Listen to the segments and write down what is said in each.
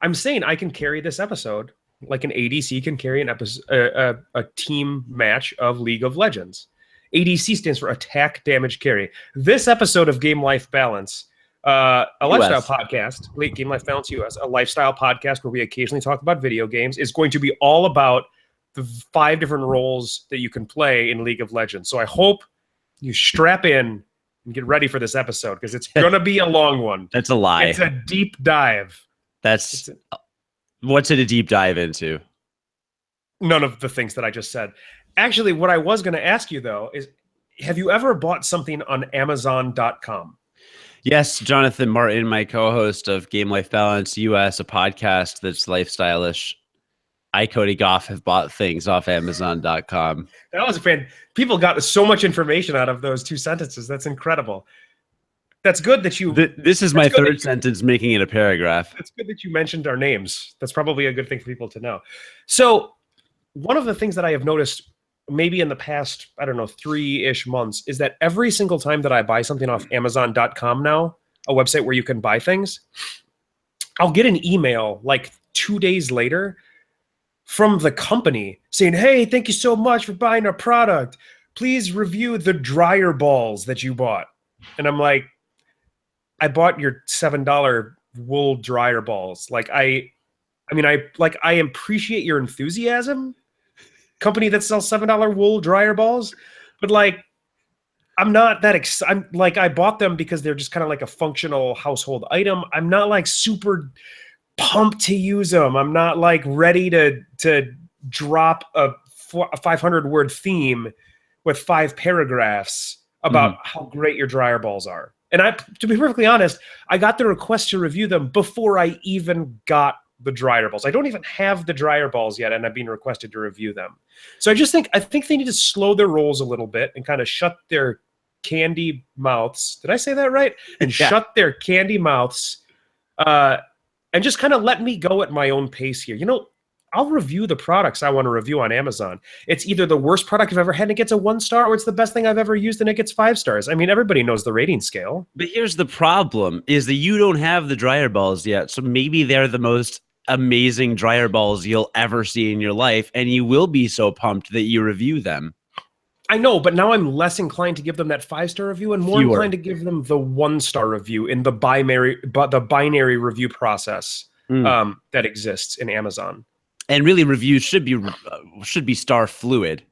I'm saying I can carry this episode like an ADC can carry an episode, a team match of League of Legends. ADC stands for Attack Damage Carry. This episode of Game Life Balance, a lifestyle podcast, Game Life Balance U.S., a lifestyle podcast where we occasionally talk about video games, is going to be all about the 5 different roles that you can play in League of Legends. So I hope you strap in and get ready for this episode because it's going to be a long one. That's a lie. It's a deep dive. What's it a deep dive into? None of the things that I just said. Actually, what I was going to ask you, though, is have you ever bought something on Amazon.com? Yes, Jonathan Martin, my co-host of Game Life Balance U.S., a podcast that's lifestyle-ish. I, Cody Goff, have bought things off Amazon.com. That was a fan. People got so much information out of those 2 sentences. That's incredible. That's good that you... This is my third sentence making it a paragraph. It's good that you mentioned our names. That's probably a good thing for people to know. So one of the things that I have noticed maybe in the past, 3-ish months, is that every single time that I buy something off Amazon.com now, a website where you can buy things, I'll get an email like 2 days later from the company saying, hey, thank you so much for buying our product. Please review the dryer balls that you bought. And I'm like, I bought your $7 wool dryer balls. I appreciate your enthusiasm, company that sells $7 wool dryer balls, but I'm not that excited. I bought them because they're just kind of like a functional household item. I'm not like super pumped to use them. I'm not like ready to drop a 500-word theme with 5 paragraphs about how great your dryer balls are. And to be perfectly honest, I got the request to review them before I even got the dryer balls. I don't even have the dryer balls yet, and I've been requested to review them. So I think they need to slow their rolls a little bit and kind of shut their candy mouths. Did I say that right? And shut their candy mouths and just kind of let me go at my own pace here. I'll review the products I want to review on Amazon. It's either the worst product I've ever had and it gets a 1 star, or it's the best thing I've ever used and it gets 5 stars. I mean, everybody knows the rating scale. But here's the problem, is that you don't have the dryer balls yet. So maybe they're the most amazing dryer balls you'll ever see in your life, and you will be so pumped that you review them. I know, but now I'm less inclined to give them that 5-star review and more inclined to give them the 1-star review in the binary review process that exists in Amazon. And really, reviews should be star fluid.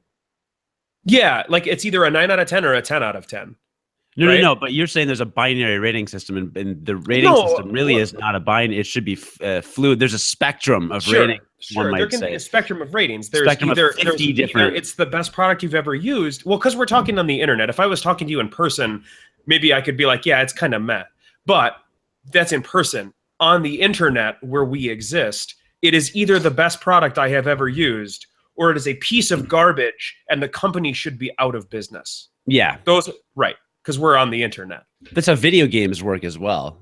Yeah, like it's either a 9 out of 10 or a 10 out of 10. No. But you're saying there's a binary rating system, and the rating system really is not a binary. It should be fluid. There's a spectrum of ratings. Sure, there can be a spectrum of ratings. There's either it's the best product you've ever used. Well, because we're talking on the internet. If I was talking to you in person, maybe I could be like, yeah, it's kind of meh. But that's in person. On the internet where we exist, it is either the best product I have ever used, or it is a piece of garbage, and the company should be out of business. Yeah. Right, because we're on the internet. That's how video games work as well.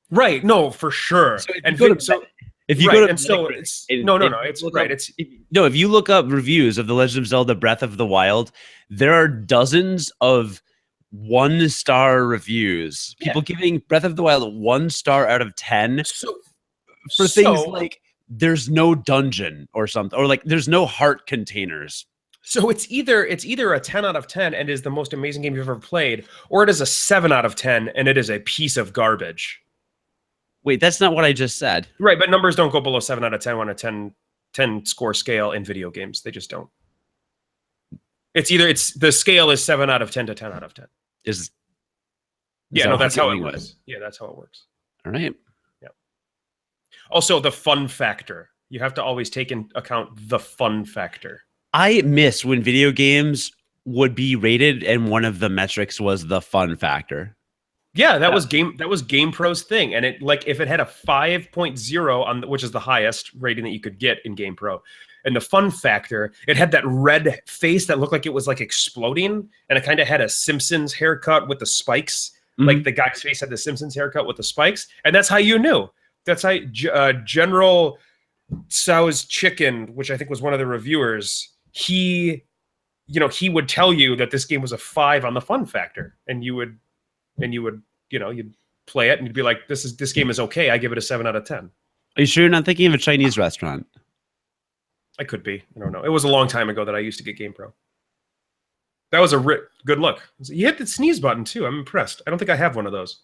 Right, no, for sure. So if you look up reviews of The Legend of Zelda Breath of the Wild, there are dozens of 1-star reviews. People giving Breath of the Wild 1 star out of 10. For things like there's no dungeon or something, or like there's no heart containers. So it's either a 10 out of 10 and is the most amazing game you've ever played, or it is a 7 out of 10 and it is a piece of garbage. Wait, that's not what I just said. Right, but numbers don't go below 7 out of 10 on a 10 score scale in video games. They just don't. The scale is 7 out of 10 to 10 out of 10. That's how it works. Yeah, that's how it works. All right. Also, the fun factor. You have to always take into account the fun factor. I miss when video games would be rated and one of the metrics was the fun factor. Yeah, that was GamePro's thing. And if it had a 5.0 which is the highest rating that you could get in GamePro, and the fun factor, it had that red face that looked like it was like exploding, and it kind of had a Simpsons haircut with the spikes. Like the guy's face had the Simpsons haircut with the spikes, and that's how you knew. That's how General Tso's Chicken, which I think was one of the reviewers, he would tell you that this game was a 5 on the fun factor, and you'd play it and you'd be like, this game is okay. I give it a 7 out of 10. Are you sure you're not thinking of a Chinese restaurant? I could be. I don't know. It was a long time ago that I used to get GamePro. That was a good look. You hit the sneeze button too. I'm impressed. I don't think I have one of those.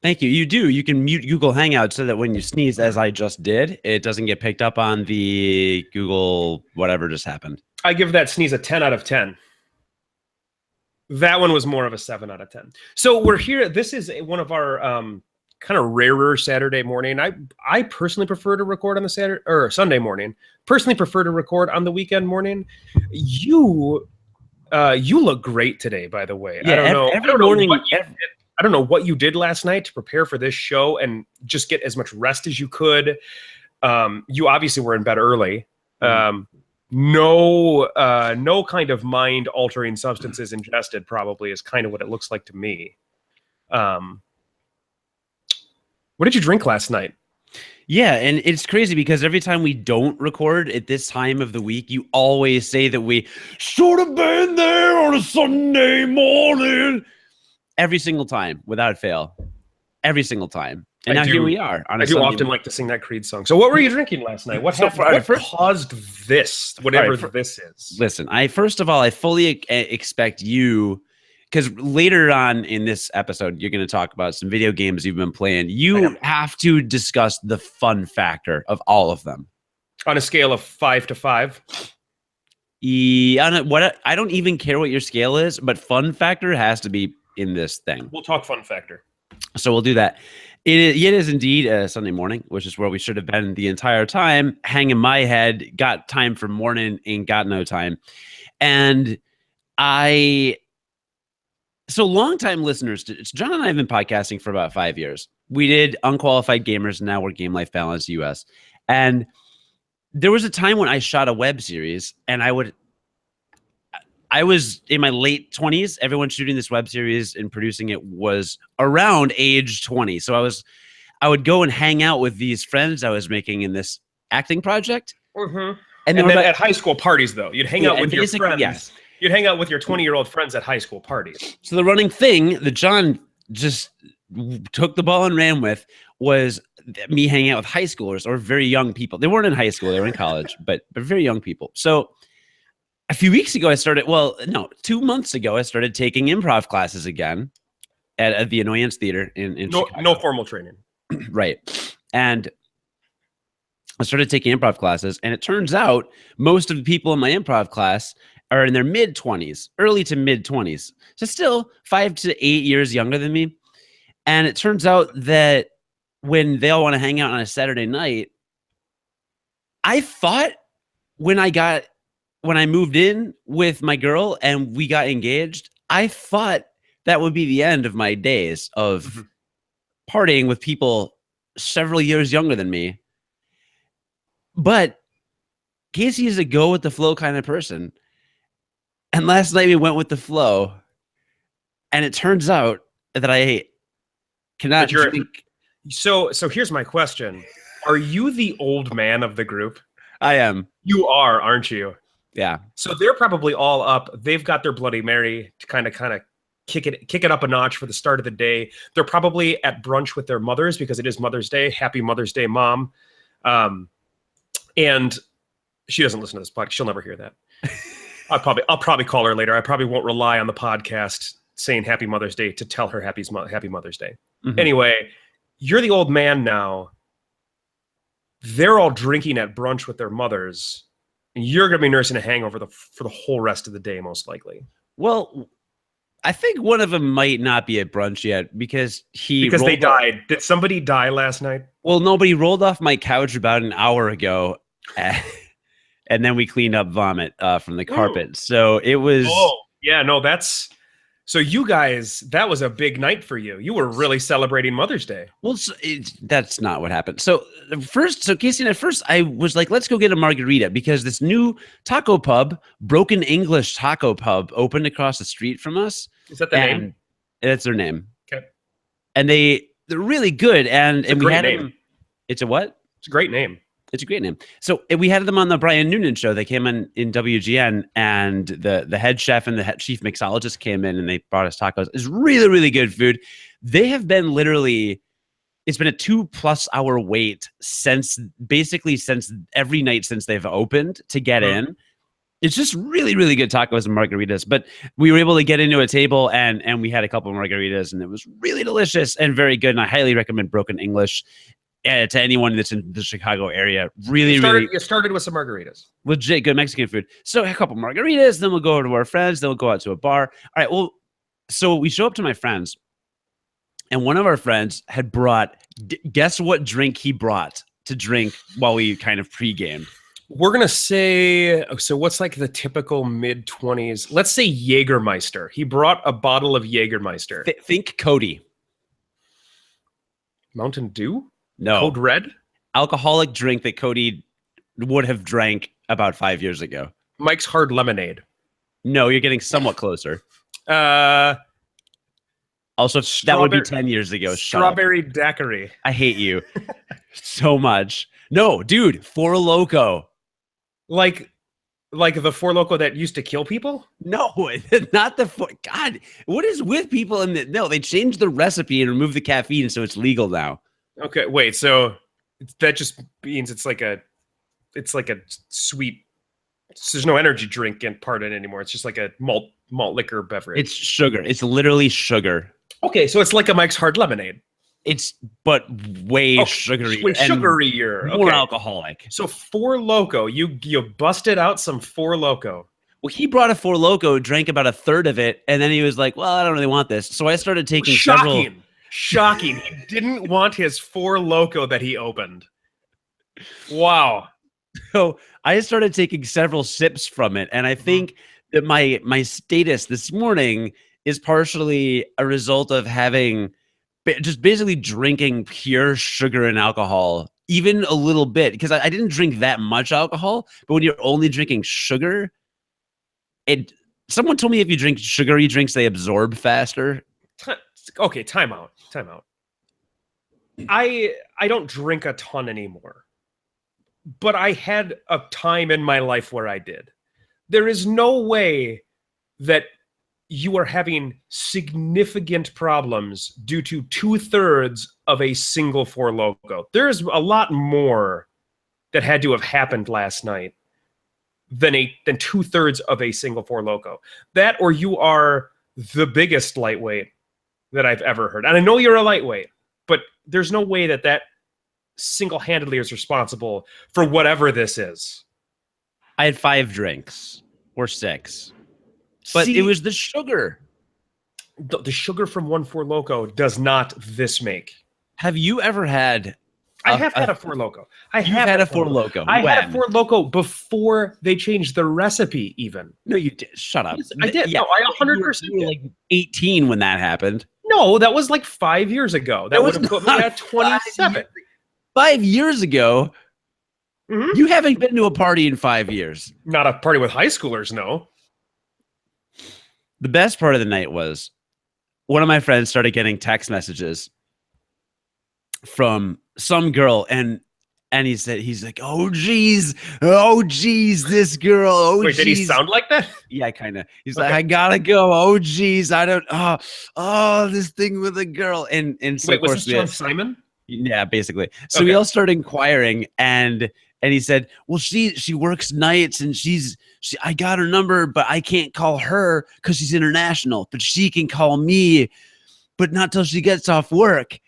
Thank you. You do. You can mute Google Hangouts so that when you sneeze, as I just did, it doesn't get picked up on the Google whatever just happened. I give that sneeze a 10 out of 10. That one was more of a 7 out of 10. So we're here. This is one of our kind of rarer Saturday morning. I personally prefer to record on the Saturday or Sunday morning. Personally prefer to record on the weekend morning. You look great today, by the way. Yeah, I don't know. Every morning. I don't know what you did last night to prepare for this show and just get as much rest as you could. You obviously were in bed early. No kind of mind-altering substances ingested probably is kind of what it looks like to me. What did you drink last night? Yeah, and it's crazy because every time we don't record at this time of the week, you always say that we should have been there on a Sunday morning. Every single time, without fail. Every single time. And here we are. I do often like to sing that Creed song. So what were you drinking last night? What happened? What caused this, whatever this is? Listen, first of all, I fully expect you, because later on in this episode, you're going to talk about some video games you've been playing. You have to discuss the fun factor of all of them. On a scale of 5 to 5? I don't even care what your scale is, but fun factor has to be in this thing. We'll talk fun factor. So we'll do that. It is indeed a Sunday morning, which is where we should have been the entire time, hanging my head, got time for morning, ain't got no time. And so long-time listeners, John and I have been podcasting for about 5 years. We did Unqualified Gamers, and now we're Game Life Balance U.S. And there was a time when I shot a web series, and I was in my late 20s. Everyone shooting this web series and producing it was around age 20. So I would go and hang out with these friends I was making in this acting project. Mm-hmm. And then at high school parties, though, you'd hang out with your friends. Yes. You'd hang out with your 20-year-old friends at high school parties. So the running thing that John just took the ball and ran with was me hanging out with high schoolers or very young people. They weren't in high school. They were in college, but very young people. So a few weeks ago, 2 months ago, I started taking improv classes again at the Annoyance Theater in Chicago. No formal training. Right. And I started taking improv classes, and it turns out most of the people in my improv class are in their mid-20s, early to mid-20s. So still 5 to 8 years younger than me. And it turns out that when they all want to hang out on a Saturday night, I thought when I moved in with my girl and we got engaged, I thought that would be the end of my days of partying with people several years younger than me. But Casey is a go with the flow kind of person. And last night we went with the flow. And it turns out that I cannot drink. So here's my question. Are you the old man of the group? I am. You are, aren't you? Yeah. So they're probably all up. They've got their Bloody Mary to kind of kick it up a notch for the start of the day. They're probably at brunch with their mothers because it is Mother's Day. Happy Mother's Day, Mom. And she doesn't listen to this podcast. She'll never hear that. I'll probably call her later. I probably won't rely on the podcast saying Happy Mother's Day to tell her Happy Mother's Day. Mm-hmm. Anyway, you're the old man now. They're all drinking at brunch with their mothers. And you're going to be nursing a hangover for the whole rest of the day, most likely. Well, I think one of them might not be at brunch yet because they died. Did somebody die last night? Well, nobody rolled off my couch about an hour ago, and then we cleaned up vomit from the carpet. So it was. Oh, yeah, no, that's. So you guys, that was a big night for you. You were really celebrating Mother's Day. Well, that's not what happened. So Casey and I was like, let's go get a margarita because this new taco pub, Broken English Taco Pub, opened across the street from us. Is that the name? That's their name. Okay. And they're really good. And we had name. Them. It's a what? It's a great name. It's a great name. So we had them on the Brian Noonan show. They came in WGN, and the head chef and the chief mixologist came in, and they brought us tacos. It's really, really good food. They have been literally it's been a 2+ hour wait since every night since they've opened to get in. It's just really, really good tacos and margaritas. But we were able to get into a table and we had a couple of margaritas, and it was really delicious and very good. And I highly recommend Broken English to anyone that's in the Chicago area. Really, you started with some margaritas. Legit good Mexican food. So a couple margaritas, then we'll go over to our friends, then we'll go out to a bar. All right, well, so we show up to my friends, and one of our friends had brought, guess what drink he brought to drink while we kind of pregame? We're going to say, so what's like the typical mid-20s? Let's say Jägermeister. He brought a bottle of Jägermeister. Think Cody. Mountain Dew? No. Code Red? Alcoholic drink that Cody would have drank about 5 years ago. Mike's Hard Lemonade. No, you're getting somewhat closer. Also, that would be 10 years ago. Strawberry Daiquiri. I hate you so much. No, dude, Four Loko. Like the Four Loko that used to kill people? No, not the Four. God, what is with people in the? No, they changed the recipe and removed the caffeine, so it's legal now. Okay, wait. So that just means it's like a sweet. There's no energy drink in part in anymore. It's just like a malt liquor beverage. It's sugar. It's literally sugar. Okay, so it's like a Mike's Hard Lemonade. But way sugary, way sugarier, more alcoholic. So Four Loko, you busted out some Four Loko. Well, he brought a Four Loko, drank about a third of it, and then he was like, "Well, I don't really want this." So I started taking Shocking! He didn't want his Four Loko that he opened. Wow. So I started taking several sips from it, and I think that my status this morning is partially a result of having just basically drinking pure sugar and alcohol, even a little bit, because I didn't drink that much alcohol. But when you're only drinking sugar, someone told me if you drink sugary drinks, they absorb faster. Okay, time out. I don't drink a ton anymore, but I had a time in my life where I did. There is no way that you are having significant problems due to 2/3 of a single Four Loko. There's a lot more that had to have happened last night than 2/3 of a single Four Loko. That, or you are the biggest lightweight that I've ever heard. And I know you're a lightweight, but there's no way that single-handedly is responsible for whatever this is. I had 5 drinks or 6. But it was the sugar. The sugar from one Four Loko does not this make. Have you ever had? I have had a Four Loko. I had a Four Loko. I had a Four Loko before they changed the recipe. Even no, you did. Shut up. I did. Yeah, no, I 100%. You were like 18 when that happened. No, that was like 5 years ago. That would have put me at 27. 5 years ago. Mm-hmm. You haven't been to a party in 5 years. Not a party with high schoolers, no. The best part of the night was one of my friends started getting text messages from some girl, and he's like, oh geez, this girl. Oh, wait, did he sound like that? Yeah, kind of. He's like, I gotta go. Oh geez, I don't. This thing with a girl, and so wait, of course was this John Simon? Yeah, basically. So we all started inquiring, and he said, well, she works nights, and I got her number, but I can't call her because she's international, but she can call me, but not till she gets off work.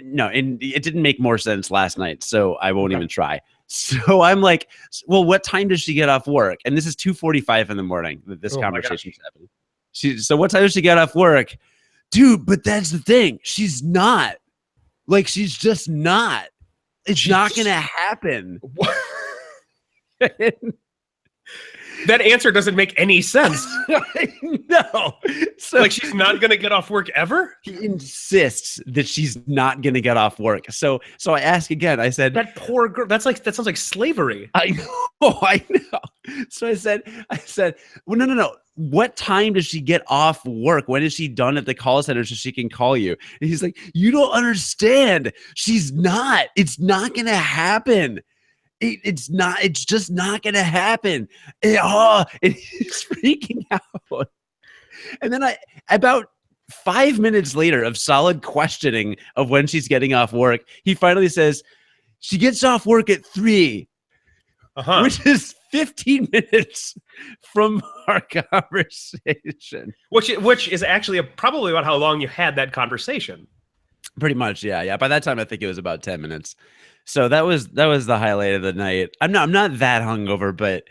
No, and it didn't make more sense last night, so I won't even try. So I'm like, well, what time does she get off work? And this is 2:45 in the morning that this conversation is happening. So what time does she get off work? Dude, but that's the thing. She's not. Like, she's just not. It's not going to happen. That answer doesn't make any sense. No. So, like, she's not going to get off work ever? He insists that she's not going to get off work. So I ask again. I said, that poor girl. That sounds like slavery. I know. So I said, well, no. What time does she get off work? When is she done at the call center so she can call you? And he's like, you don't understand. She's not. It's not going to happen. It's just not going to happen. And he's freaking out. And then about 5 minutes later of solid questioning of when she's getting off work, he finally says, she gets off work at 3, which is 15 minutes from our conversation. Which is actually probably about how long you had that conversation. Pretty much, yeah. By that time, I think it was about 10 minutes. So that was the highlight of the night. I'm not that hungover, but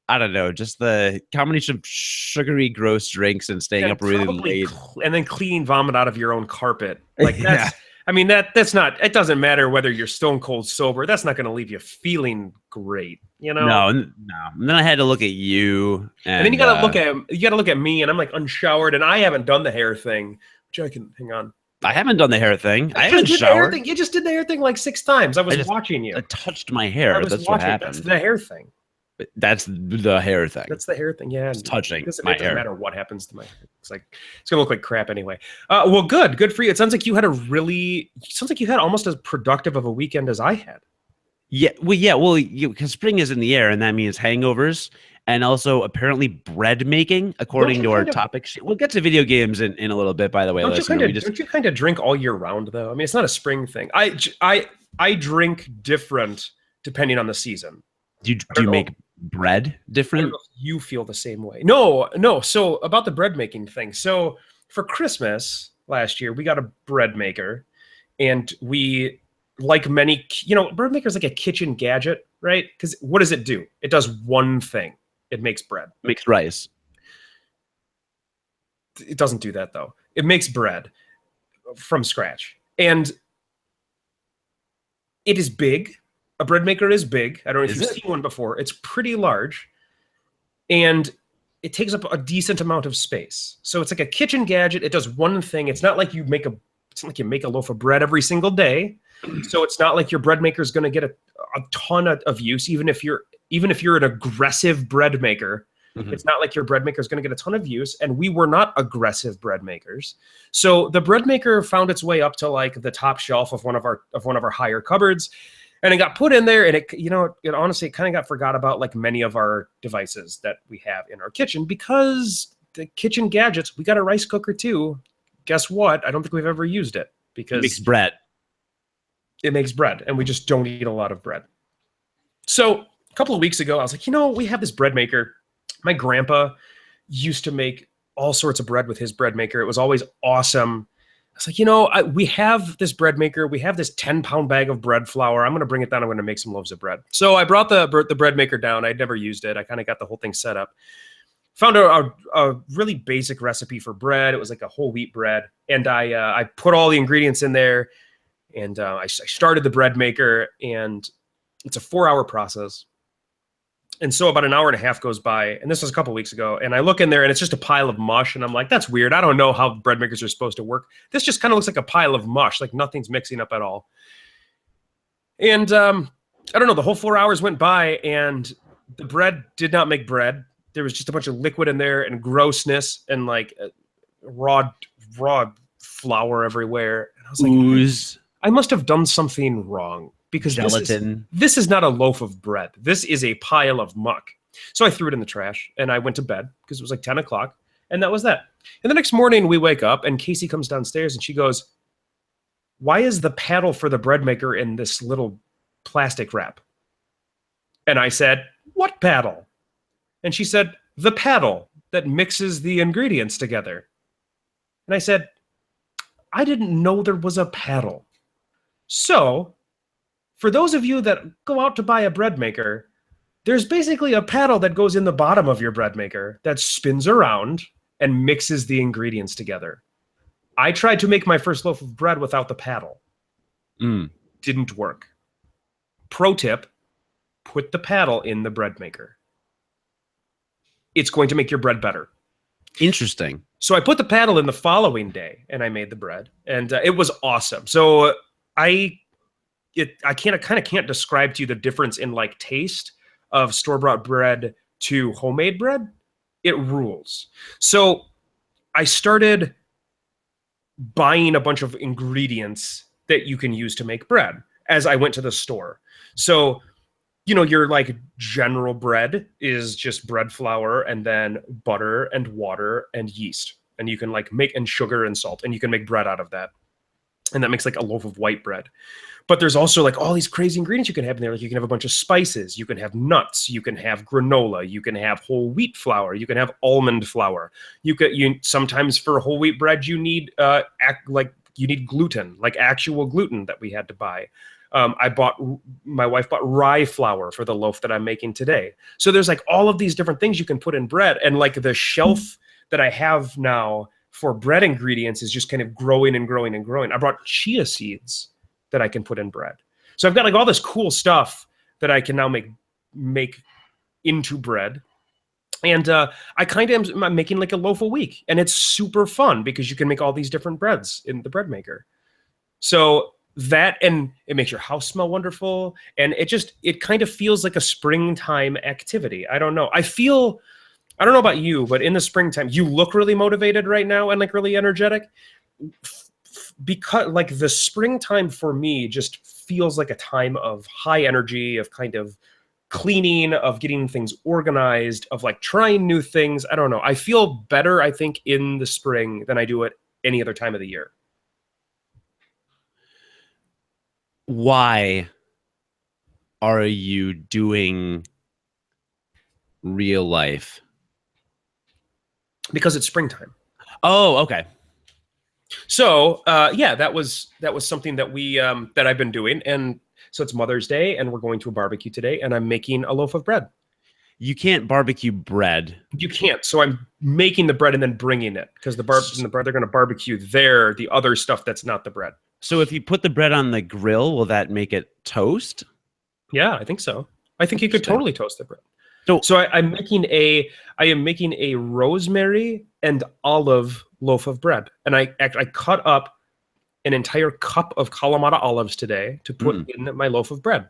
I don't know, just the combination of sugary, gross drinks and staying up really late, and then clean vomit out of your own carpet. Like that's, yeah. I mean, that's not. It doesn't matter whether you're stone cold sober. That's not going to leave you feeling great, you know. No. And then I had to look at you, and then you got to look at me, and I'm like unshowered, and I haven't done the hair thing. Which I can hang on. I haven't done the hair thing. I haven't showered. You just did the hair thing like 6 times. I was watching you. I touched my hair. That's what happened. That's the hair thing. That's the hair thing. That's the hair thing. Yeah, it's touching it my doesn't hair. matter what happens to my hair. It's gonna look like crap anyway. Well, good for you. It sounds like you had almost as productive of a weekend as I had. Yeah, well, because spring is in the air, and that means hangovers, and also apparently bread making, according to our topic. We'll get to video games in a little bit. By the way, don't you kind of drink all year round though? I mean, it's not a spring thing. I drink different depending on the season. Do you make bread different? I don't know if you feel the same way. No. So about the bread making thing. So for Christmas last year, we got a bread maker, and we, like many, bread maker is like a kitchen gadget, right? Because what does it do? It does one thing. It makes bread. Makes rice. It doesn't do that though. It makes bread from scratch, and it is big. A bread maker is big. I don't know if you've seen one before. It's pretty large, and it takes up a decent amount of space. So it's like a kitchen gadget. It does one thing. It's not like you make a loaf of bread every single day. So it's not like your bread maker is going to get a ton of use, even if you're an aggressive bread maker. Mm-hmm. It's not like your bread maker is going to get a ton of use, and we were not aggressive bread makers. So the bread maker found its way up to like the top shelf of one of our higher cupboards. And it got put in there, and it honestly kind of got forgot about, like many of our devices that we have in our kitchen, because the kitchen gadgets, we got a rice cooker too. Guess what? I don't think we've ever used it because it makes bread. It makes bread, and we just don't eat a lot of bread. So a couple of weeks ago, I was like, we have this bread maker. My grandpa used to make all sorts of bread with his bread maker. It was always awesome. I was like, we have this bread maker. We have this 10-pound bag of bread flour. I'm going to bring it down. I'm going to make some loaves of bread. So I brought the bread maker down. I'd never used it. I kind of got the whole thing set up. Found a really basic recipe for bread. It was like a whole wheat bread. And I put all the ingredients in there. And I started the bread maker. And it's a 4-hour process. And so about an hour and a half goes by, and this was a couple of weeks ago, and I look in there, and it's just a pile of mush, and I'm like, that's weird. I don't know how bread makers are supposed to work. This just kind of looks like a pile of mush, like nothing's mixing up at all. And I don't know, the whole 4 hours went by, and the bread did not make bread. There was just a bunch of liquid in there and grossness and like raw flour everywhere. And I was like, ooze. I must have done something wrong. Because gelatin. This is not a loaf of bread. This is a pile of muck. So I threw it in the trash, and I went to bed because it was like 10 o'clock, and that was that. And the next morning we wake up, and Casey comes downstairs, and she goes, why is the paddle for the bread maker in this little plastic wrap? And I said, what paddle? And she said, the paddle that mixes the ingredients together. And I said, I didn't know there was a paddle. So for those of you that go out to buy a bread maker, there's basically a paddle that goes in the bottom of your bread maker that spins around and mixes the ingredients together. I tried to make my first loaf of bread without the paddle. Didn't work. Pro tip, put the paddle in the bread maker. It's going to make your bread better. Interesting. So I put the paddle in the following day, and I made the bread, and it was awesome. So I kind of can't describe to you the difference in like taste of store-bought bread to homemade bread. It rules. So I started buying a bunch of ingredients that you can use to make bread as I went to the store. So, your like general bread is just bread flour and then butter and water and yeast. and you can like make, and sugar and salt, and you can make bread out of that. And that makes like a loaf of white bread. But there's also like all these crazy ingredients you can have in there. Like you can have a bunch of spices, you can have nuts, you can have granola, you can have whole wheat flour, you can have almond flour. You sometimes for whole wheat bread you need you need gluten, like actual gluten that we had to buy. My wife bought rye flour for the loaf that I'm making today. So there's like all of these different things you can put in bread, and like the shelf that I have now for bread ingredients is just kind of growing and growing and growing. I brought chia seeds that I can put in bread. So I've got like all this cool stuff that I can now make into bread. And I kind of am making like a loaf a week, and it's super fun because you can make all these different breads in the bread maker. So that, and it makes your house smell wonderful, and it kind of feels like a springtime activity. I don't know. I don't know about you, but in the springtime, you look really motivated right now and like really energetic, because like the springtime for me just feels like a time of high energy, of kind of cleaning, of getting things organized, of like trying new things. I don't know. I feel better, I think, in the spring than I do at any other time of the year. Why are you doing real life? Because it's springtime. Oh, okay. So yeah, that was something that that I've been doing. And so it's Mother's Day, and we're going to a barbecue today, and I'm making a loaf of bread. You can't barbecue bread. You can't. So I'm making the bread and then bringing it, because the bread, they're going to barbecue the other stuff that's not the bread. So if you put the bread on the grill, will that make it toast? Yeah, I think so. I think you could totally toast the bread. So I'm making a rosemary and olive loaf of bread, and I cut up an entire cup of Kalamata olives today to put in my loaf of bread.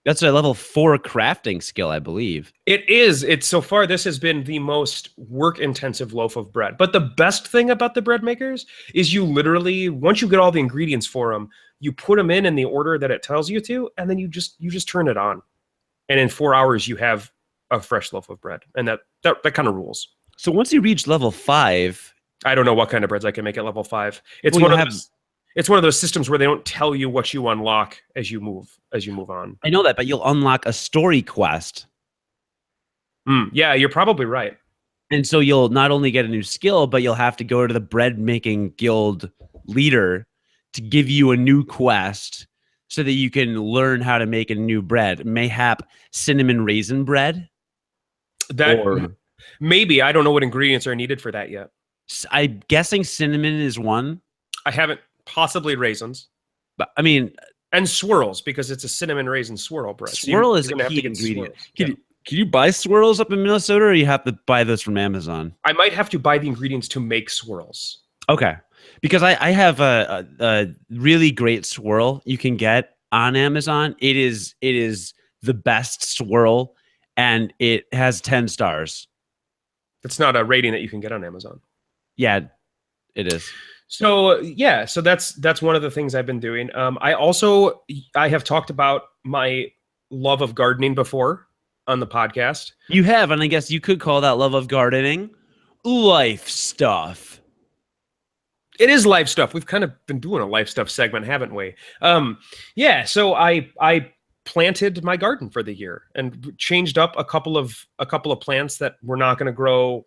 That's a level 4 crafting skill, I believe. It is. It's so far, this has been the most work-intensive loaf of bread. But the best thing about the bread makers is you literally, once you get all the ingredients for them, you put them in the order that it tells you to, and then you just turn it on. And in 4 hours, you have a fresh loaf of bread. And that kind of rules. So once you reach level 5... I don't know what kind of breads I can make at level 5. It's one of those systems where they don't tell you what you unlock as you move on. I know that, but you'll unlock a story quest. Yeah, you're probably right. And so you'll not only get a new skill, but you'll have to go to the bread making guild leader to give you a new quest so that you can learn how to make a new bread. Mayhap cinnamon raisin bread? Maybe. I don't know what ingredients are needed for that yet. I'm guessing cinnamon is one. I haven't. Possibly raisins. But I mean, and swirls, because it's a cinnamon raisin swirl bread. Swirl is a key ingredient. Can you buy swirls up in Minnesota, or you have to buy those from Amazon? I might have to buy the ingredients to make swirls. Okay. Because I have a really great swirl you can get on Amazon. It is the best swirl, and it has 10 stars. That's not a rating that you can get on Amazon. Yeah, it is. So yeah, so that's one of the things I've been doing. I have talked about my love of gardening before on the podcast. You have, and I guess you could call that love of gardening life stuff. It is life stuff. We've kind of been doing a life stuff segment, haven't we? Yeah. So I planted my garden for the year and changed up a couple of plants that were not going to grow.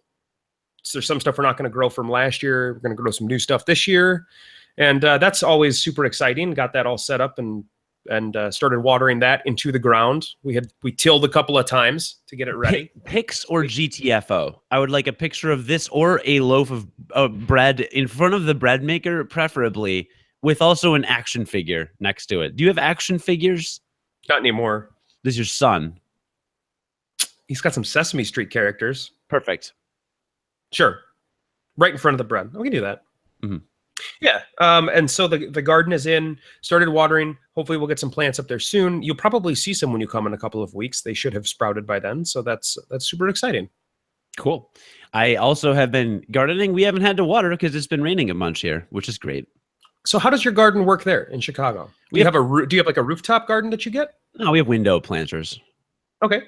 So there's some stuff we're not going to grow from last year. We're going to grow some new stuff this year. And that's always super exciting. Got that all set up and started watering that into the ground. We tilled a couple of times to get it ready. Pics or GTFO? I would like a picture of this or a loaf of bread in front of the bread maker, preferably, with also an action figure next to it. Do you have action figures? Not anymore. This is your son. He's got some Sesame Street characters. Perfect. Sure. Right in front of the bread. We can do that. Mm-hmm. Yeah. And so the garden is in, started watering. Hopefully we'll get some plants up there soon. You'll probably see some when you come in a couple of weeks. They should have sprouted by then. So that's super exciting. Cool. I also have been gardening. We haven't had to water because it's been raining a bunch here, which is great. So how does your garden work there in Chicago? Do you have like a rooftop garden that you get? No, we have window planters. Okay.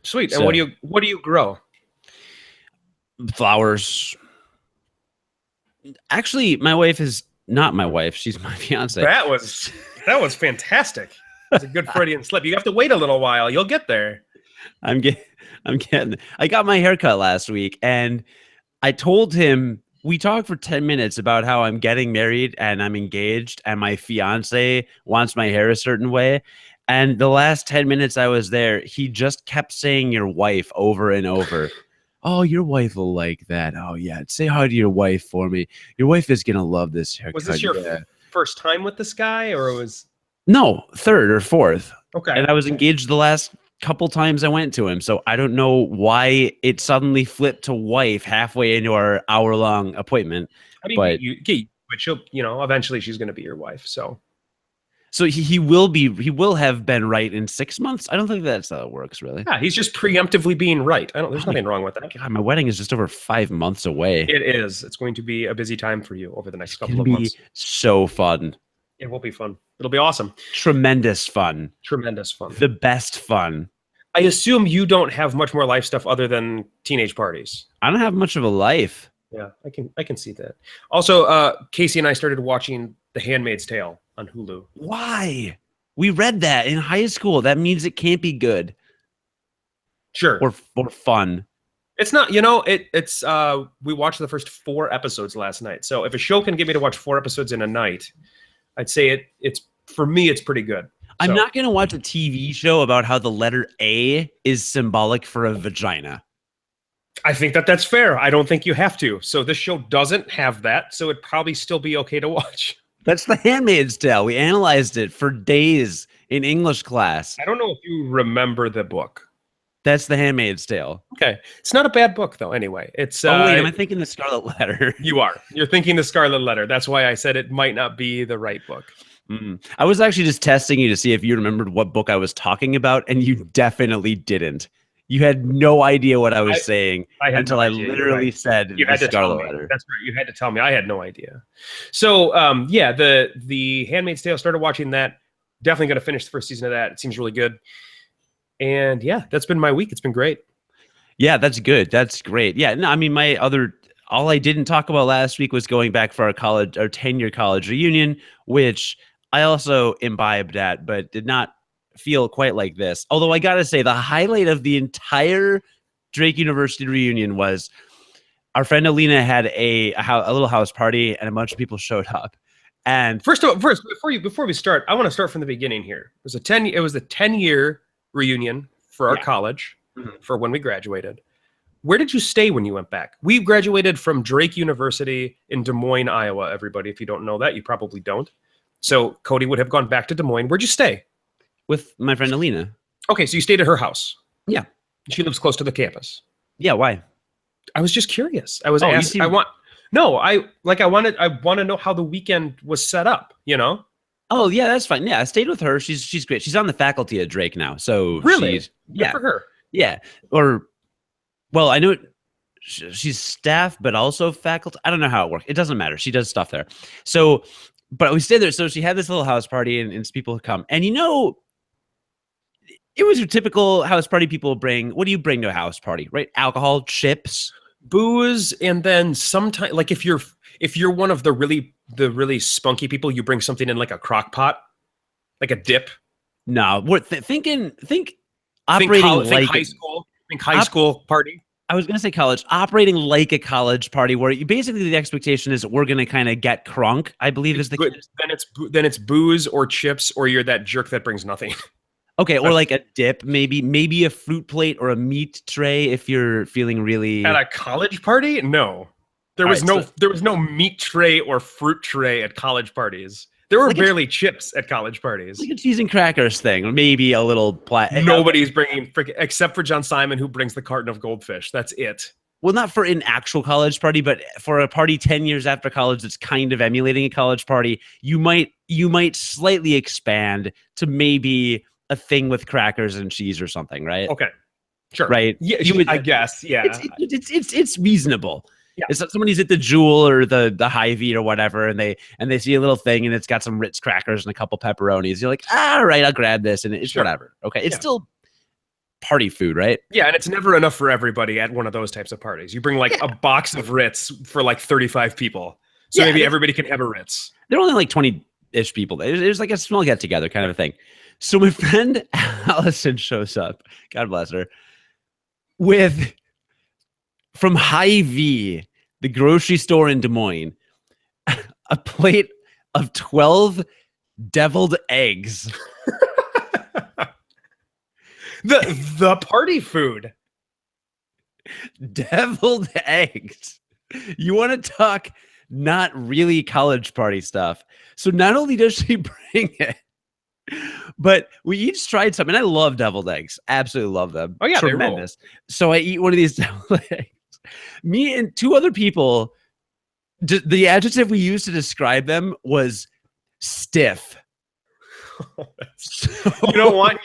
Sweet. And what do you grow? Flowers. Actually, my wife is not my wife. She's my fiance. That was fantastic. It's a good Freudian slip. You have to wait a little while. You'll get there. I'm getting. I got my haircut last week, and I told him we talked for 10 minutes about how I'm getting married and I'm engaged, and my fiance wants my hair a certain way. And the last 10 minutes I was there, he just kept saying "your wife" over and over. Oh, your wife will like that. Oh yeah, say hi to your wife for me. Your wife is gonna love this haircut. Was this your first time with this guy, or was No, third or fourth? okay? And I was engaged the last couple times I went to him, so I don't know why it suddenly flipped to wife halfway into our hour-long appointment. I mean, but but she'll, eventually she's going to be your wife. So he will have been right in 6 months. I don't think that's how it works, really. yeah, he's just preemptively being right. There's nothing wrong with that. God, my wedding is just over 5 months away. It is. It's going to be a busy time for you over the next couple of It'll months. be so fun. It will be fun. It'll be awesome. Tremendous fun. Tremendous fun. The best fun. I assume you don't have much more life stuff other than teenage parties. I don't have much of a life. Yeah, I can see that. Also, Casey and I started watching The Handmaid's Tale on Hulu. Why? We read that in high school. That means it can't be good. Sure. Or fun. It's not, it's we watched the first 4 episodes last night. So if a show can get me to watch 4 episodes in a night, I'd say it's for me it's pretty good. I'm not going to watch a TV show about how the letter A is symbolic for a vagina. I think that's fair. I don't think you have to. So this show doesn't have that, so it'd probably still be okay to watch. That's The Handmaid's Tale. We analyzed it for days in English class. I don't know if you remember the book. That's The Handmaid's Tale. Okay. It's not a bad book, though, anyway. It's oh, wait, am I thinking The Scarlet Letter? You are. You're thinking The Scarlet Letter. That's why I said it might not be the right book. I was actually just testing you to see if you remembered what book I was talking about, and you definitely didn't. You had no idea what I was saying until I literally said you had to tell me. Letter. That's right. You had to tell me. I had no idea. So, yeah, the Handmaid's Tale, started watching that. Definitely going to finish the first season of that. It seems really good. And yeah, that's been my week. It's been great. Yeah, that's good. That's great. Yeah, no, I mean, all I didn't talk about last week was going back for our 10-year college reunion, which I also imbibed at, but did not feel quite like this. Although I gotta say, the highlight of the entire Drake University reunion was our friend Alina had a little house party, and a bunch of people showed up. And first, before we start, I want to start from the beginning here. It was a 10-year reunion for our college for when we graduated. Where did you stay when you went back? We graduated from Drake University in Des Moines, Iowa. Everybody, if you don't know that, you probably don't. So Cody would have gone back to Des Moines. Where'd you stay? With my friend Alina. Okay, so you stayed at her house. Yeah. She lives close to the campus. Yeah, why? I was just curious. I was asked. I want to know how the weekend was set up, Oh, yeah, that's fine. Yeah, I stayed with her. She's great. She's on the faculty at Drake now. So really? Good for her. Yeah. Well, I know she's staff, but also faculty. I don't know how it works. It doesn't matter. She does stuff there. So, but we stayed there. So she had this little house party, and people would come. And it was your typical house party people bring. What do you bring to a house party, right? Alcohol, chips, booze, and then sometimes, like if you're one of the really spunky people, you bring something in like a crock pot, like a dip. No, we're think operating like high school. Think high school party. I was going to say college, operating like a college party where basically the expectation is we're going to kind of get crunk, I believe is the case. Then it's booze or chips, or you're that jerk that brings nothing. Okay, or like a dip, maybe a fruit plate or a meat tray if you're feeling really. At a college party? No. There was no meat tray or fruit tray at college parties. There were barely chips at college parties. Like a cheese and crackers thing, or maybe a little Nobody's bringing except for John Simon, who brings the carton of goldfish. That's it. Well, not for an actual college party, but for a party 10 years after college that's kind of emulating a college party, you might slightly expand to maybe a thing with crackers and cheese or something, right? Okay. Sure. Right. Yeah, I guess. Yeah. It's reasonable. Yeah. It's somebody's at the Jewel or the Hy-Vee or whatever, and they see a little thing and it's got some Ritz crackers and a couple pepperonis. You're like, all right, I'll grab this, and it's whatever. Okay, it's still party food, right? Yeah, and it's never enough for everybody at one of those types of parties. You bring like a box of Ritz for like 35 people. So maybe everybody can have a Ritz. There are only like 20-ish people. There's like a small get together kind of a thing. So my friend Allison shows up, God bless her, with from Hy-Vee, the grocery store in Des Moines, a plate of 12 deviled eggs. The party food. Deviled eggs. You want to talk not really college party stuff. So not only does she bring it, but we each tried some, and I love deviled eggs. Absolutely love them. Oh yeah, tremendous. So I eat one of these deviled eggs. Me and two other people, the adjective we used to describe them was stiff. You don't want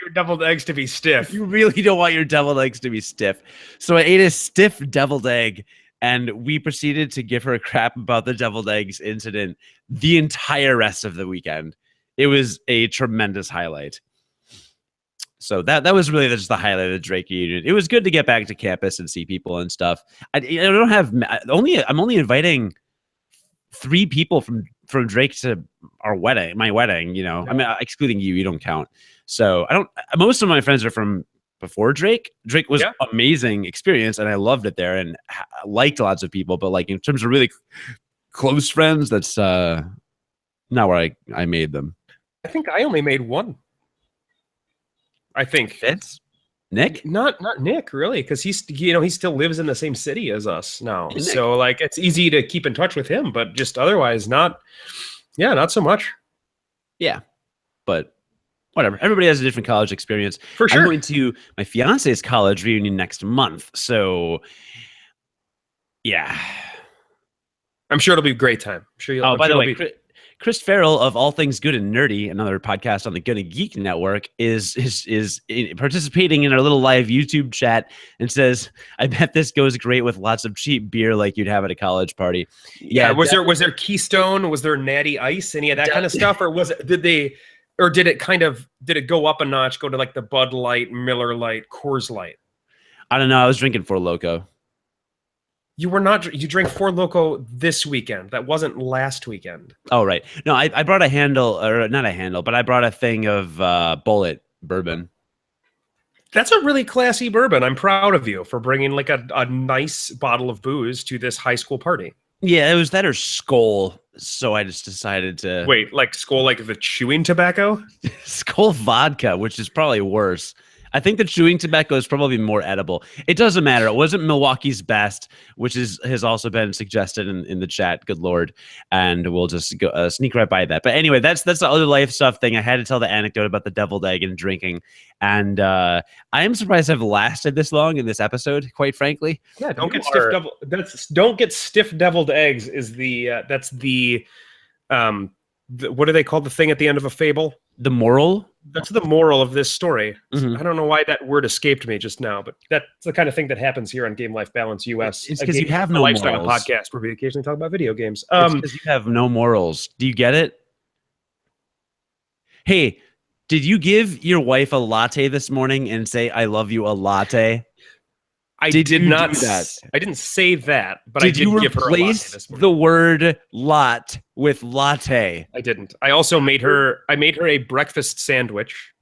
your deviled eggs to be stiff. You really don't want your deviled eggs to be stiff. So I ate a stiff deviled egg, and we proceeded to give her crap about the deviled eggs incident the entire rest of the weekend. It was a tremendous highlight. So that was really just the highlight of the Drake reunion. It was good to get back to campus and see people and stuff. I'm only inviting 3 people from Drake to my wedding, you know. I mean, excluding you don't count. So most of my friends are from before Drake. Drake was amazing experience, and I loved it there and liked lots of people. But like in terms of really close friends, that's not where I made them. I think I only made one. I think Fitz? Nick? Not Nick, really, because he still lives in the same city as us now. So like it's easy to keep in touch with him, but just otherwise not so much. Yeah. But whatever. Everybody has a different college experience. For sure. I'm going to my fiance's college reunion next month. So yeah. I'm sure it'll be a great time. I'm sure by the way, Chris Farrell of All Things Good and Nerdy, another podcast on the Good and Geek Network, is participating in our little live YouTube chat and says, "I bet this goes great with lots of cheap beer like you'd have at a college party." Yeah, was there Keystone? Was there Natty Ice? Any of that kind of stuff, or did it go up a notch? Go to like the Bud Light, Miller Light, Coors Light? I don't know. I was drinking Four Loko. You drank Four Loko this weekend. That wasn't last weekend. Oh, right. No, I brought a handle, or not a handle, but I brought a thing of Bullet bourbon. That's a really classy bourbon. I'm proud of you for bringing like a nice bottle of booze to this high school party. Yeah, it was that or Skoal. So I just decided to... Wait, like Skoal, like the chewing tobacco? Skoal vodka, which is probably worse. I think the chewing tobacco is probably more edible. It doesn't matter. It wasn't Milwaukee's best, which has also been suggested in the chat. Good Lord. And we'll just go sneak right by that. But anyway, that's the other life stuff thing. I had to tell the anecdote about the deviled egg and drinking. And I am surprised I've lasted this long in this episode, quite frankly. Yeah, don't get stiff deviled eggs is that's the what do they call the thing at the end of a fable? The moral? That's the moral of this story. Mm-hmm. I don't know why that word escaped me just now, but that's the kind of thing that happens here on Game Life Balance U.S. It's because you have no lifestyle morals. podcast where we occasionally talk about video games. It's because you have no morals. Do you get it? Hey, did you give your wife a latte this morning and say, "I love you" a latte? I did not do that. I didn't say that, but I did give her a latte this morning. The word "lot" with latte? I didn't. I also made her a breakfast sandwich.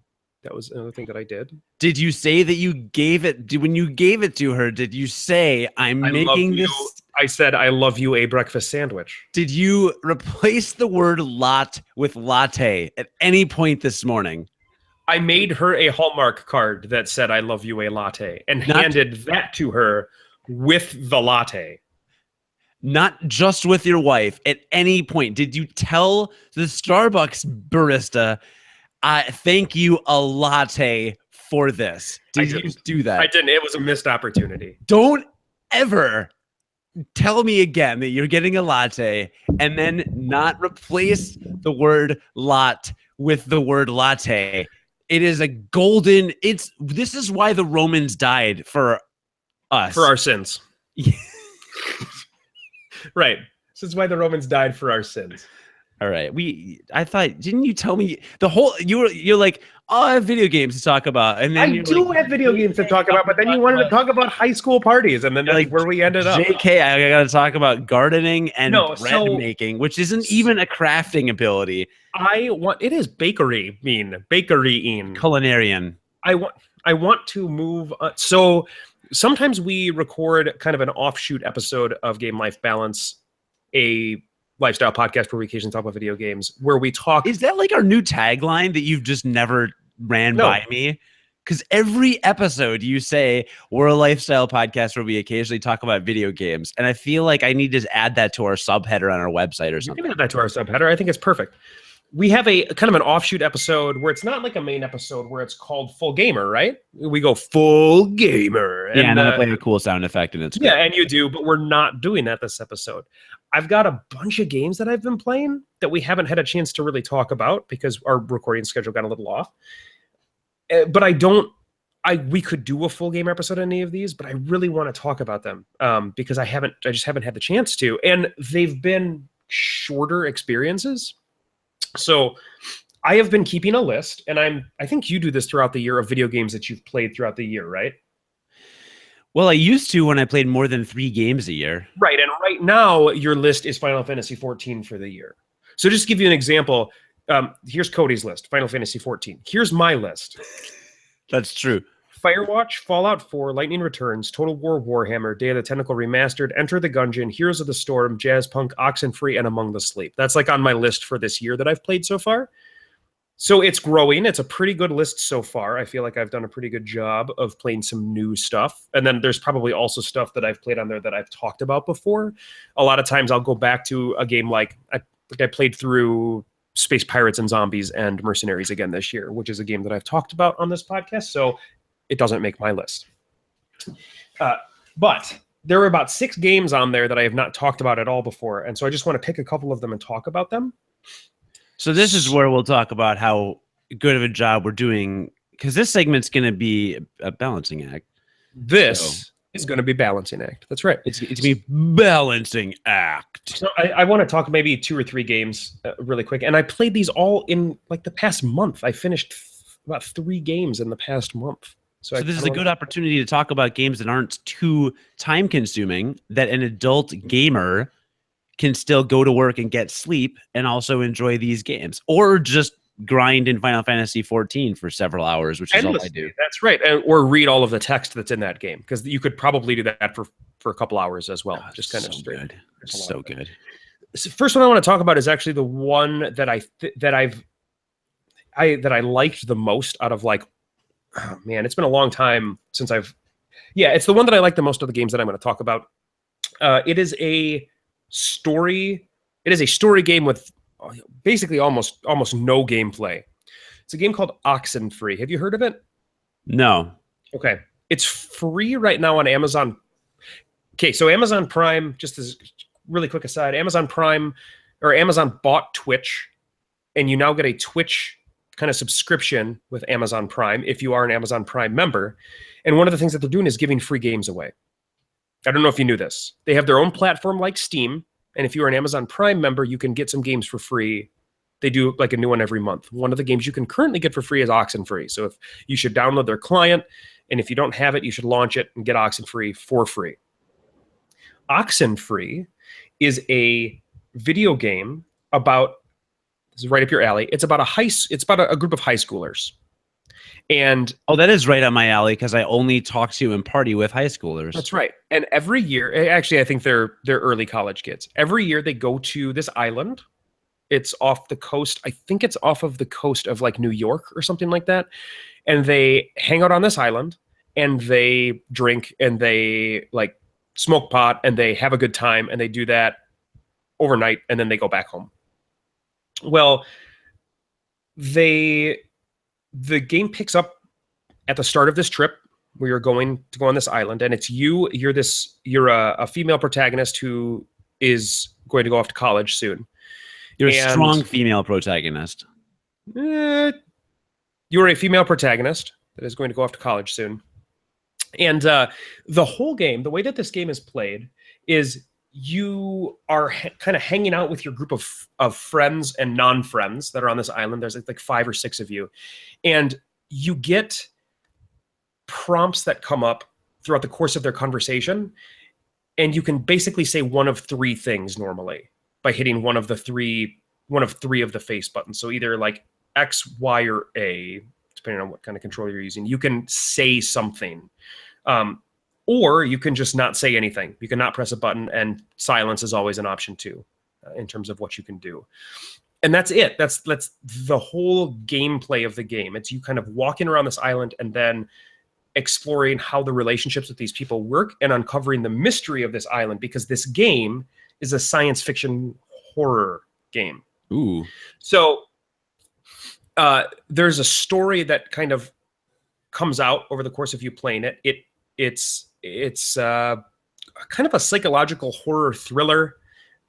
That was another thing that I did. Did you say that you gave it when you gave it to her? Did you say, I'm making this? I said, "I love you" a breakfast sandwich. Did you replace the word "lot" with latte at any point this morning? I made her a Hallmark card that said, "I love you a latte," and handed that to her with the latte. Not just with your wife. At any point, did you tell the Starbucks barista, "Thank you a latte for this"? Did you do that? I didn't. It was a missed opportunity. Don't ever tell me again that you're getting a latte and then not replace the word "lot" with the word latte. It is a golden. This is why the Romans died for us. For our sins. Right. This is why the Romans died for our sins. All right. I thought, didn't you tell me you're like, oh, I have video games to talk about. And then I you're do like, have video games to talk about, but then you wanted to talk about high school parties, and then that's like, where we ended up. JK, I got to talk about gardening and bread so making, which isn't even a crafting ability. it is bakerying. Culinarian. I want to move. So sometimes we record kind of an offshoot episode of Game Life Balance, a lifestyle podcast where we occasionally talk about video games, where we talk. Is that like our new tagline that you've just never ran by me? Because every episode you say we're a lifestyle podcast where we occasionally talk about video games. And I feel like I need to add that to our subheader on our website or something. You can add that to our subheader. I think it's perfect. We have a kind of an offshoot episode where it's not like a main episode where it's called Full Gamer, right? We go Full Gamer. And I play a cool sound effect and it's great. Yeah, and you do, but we're not doing that this episode. I've got a bunch of games that I've been playing that we haven't had a chance to really talk about because our recording schedule got a little off. But we could do a full game episode on any of these, but I really want to talk about them because I just haven't had the chance to. And they've been shorter experiences. So I have been keeping a list, and I think you do this throughout the year, of video games that you've played throughout the year, right? Well, I used to when I played more than 3 games a year. Right, and right now your list is Final Fantasy 14 for the year. So just to give you an example, here's Cody's list, Final Fantasy 14. Here's my list. That's true. Firewatch, Fallout 4, Lightning Returns, Total War Warhammer, Day of the Tentacle Remastered, Enter the Gungeon, Heroes of the Storm, Jazzpunk, Oxenfree, and Among the Sleep. That's like on my list for this year that I've played so far. So it's growing. It's a pretty good list so far. I feel like I've done a pretty good job of playing some new stuff. And then there's probably also stuff that I've played on there that I've talked about before. A lot of times I'll go back to a game like I played through Space Pirates and Zombies and Mercenaries again this year, which is a game that I've talked about on this podcast. So it doesn't make my list. But there are about 6 games on there that I have not talked about at all before. And so I just want to pick a couple of them and talk about them. So this is where we'll talk about how good of a job we're doing, because this segment's going to be a balancing act. This is going to be balancing act. That's right. It's going to be balancing act. So I want to talk maybe 2 or 3 games really quick. And I played these all in like the past month. I finished about 3 games in the past month. So this is a good opportunity to talk about games that aren't too time consuming, that an adult gamer can still go to work and get sleep and also enjoy these games, or just grind in Final Fantasy 14 for several hours, which is all I do. That's right. Or read all of the text that's in that game, because you could probably do that for a couple hours as well. Just kind of straight. Good. So good. So first one I want to talk about is actually the one that I liked the most out of like, oh man, it's been a long time since it's the one that I like the most of the games that I'm going to talk about. It is a story game with basically almost no gameplay. It's a game called Oxenfree. Have you heard of it? No. Okay. It's free right now on Amazon. Okay, so Amazon Prime, just as really quick aside, Amazon Prime or Amazon bought Twitch, and you now get a Twitch kind of subscription with Amazon Prime if you are an Amazon Prime member. And one of the things that they're doing is giving free games away. I don't know if you knew this. They have their own platform like Steam, and if you're an Amazon Prime member, you can get some games for free. They do like a new one every month. One of the games you can currently get for free is Oxenfree. So if you should download their client, and if you don't have it, you should launch it and get Oxenfree for free. Oxenfree is a video game about, this is right up your alley. It's about a group of high schoolers. And that is right up my alley, because I only talk to and party with high schoolers. That's right. And every year, actually, I think they're early college kids. Every year they go to this island. It's off the coast. I think it's off of the coast of like New York or something like that. And they hang out on this island and they drink and they like smoke pot and they have a good time, and they do that overnight, and then they go back home. Well, the game picks up at the start of this trip where you're going to go on this island, and it's you're a female protagonist who is going to go off to college soon. You're a strong female protagonist. You're a female protagonist that is going to go off to college soon. And the whole game, the way that this game is played is you are kind of hanging out with your group of friends and non-friends that are on this island. There's like 5 or 6 of you, and you get prompts that come up throughout the course of their conversation, and you can basically say one of 3 things normally by hitting one of 3 of the face buttons. So either like X, Y, or A, depending on what kind of controller you're using. You can say something. Or you can just not say anything. You can not press a button, and silence is always an option too, in terms of what you can do. And that's it. That's the whole gameplay of the game. It's you kind of walking around this island and then exploring how the relationships with these people work and uncovering the mystery of this island, because this game is a science fiction horror game. Ooh. So there's a story that kind of comes out over the course of you playing it. It's kind of a psychological horror thriller,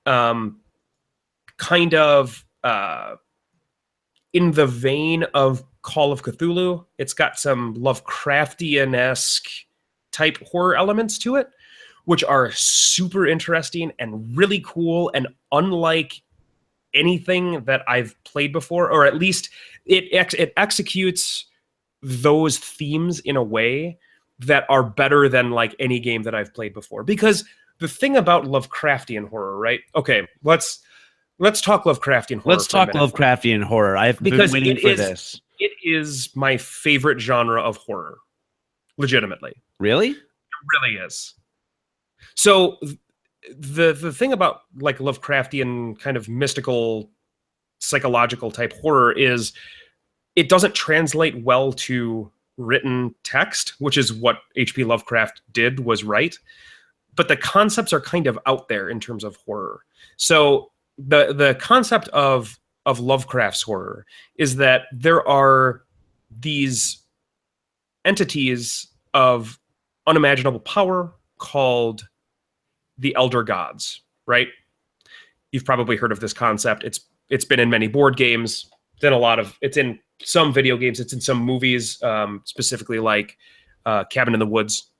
kind of in the vein of Call of Cthulhu. It's got some Lovecraftian-esque type horror elements to it, which are super interesting and really cool and unlike anything that I've played before, or at least it executes those themes in a way that are better than like any game that I've played before. Because the thing about Lovecraftian horror, right? Okay, let's talk Lovecraftian horror. Let's talk Lovecraftian horror. I've been waiting for this. It is my favorite genre of horror, legitimately. Really? It really is. So the thing about like Lovecraftian kind of mystical, psychological type horror is it doesn't translate well to written text, which is what H.P. Lovecraft did, was write. But the concepts are kind of out there in terms of horror. So the concept of Lovecraft's horror is that there are these entities of unimaginable power called the Elder Gods, right? You've probably heard of this concept. It's been in many board games. It's in some video games. It's in some movies, specifically like Cabin in the Woods.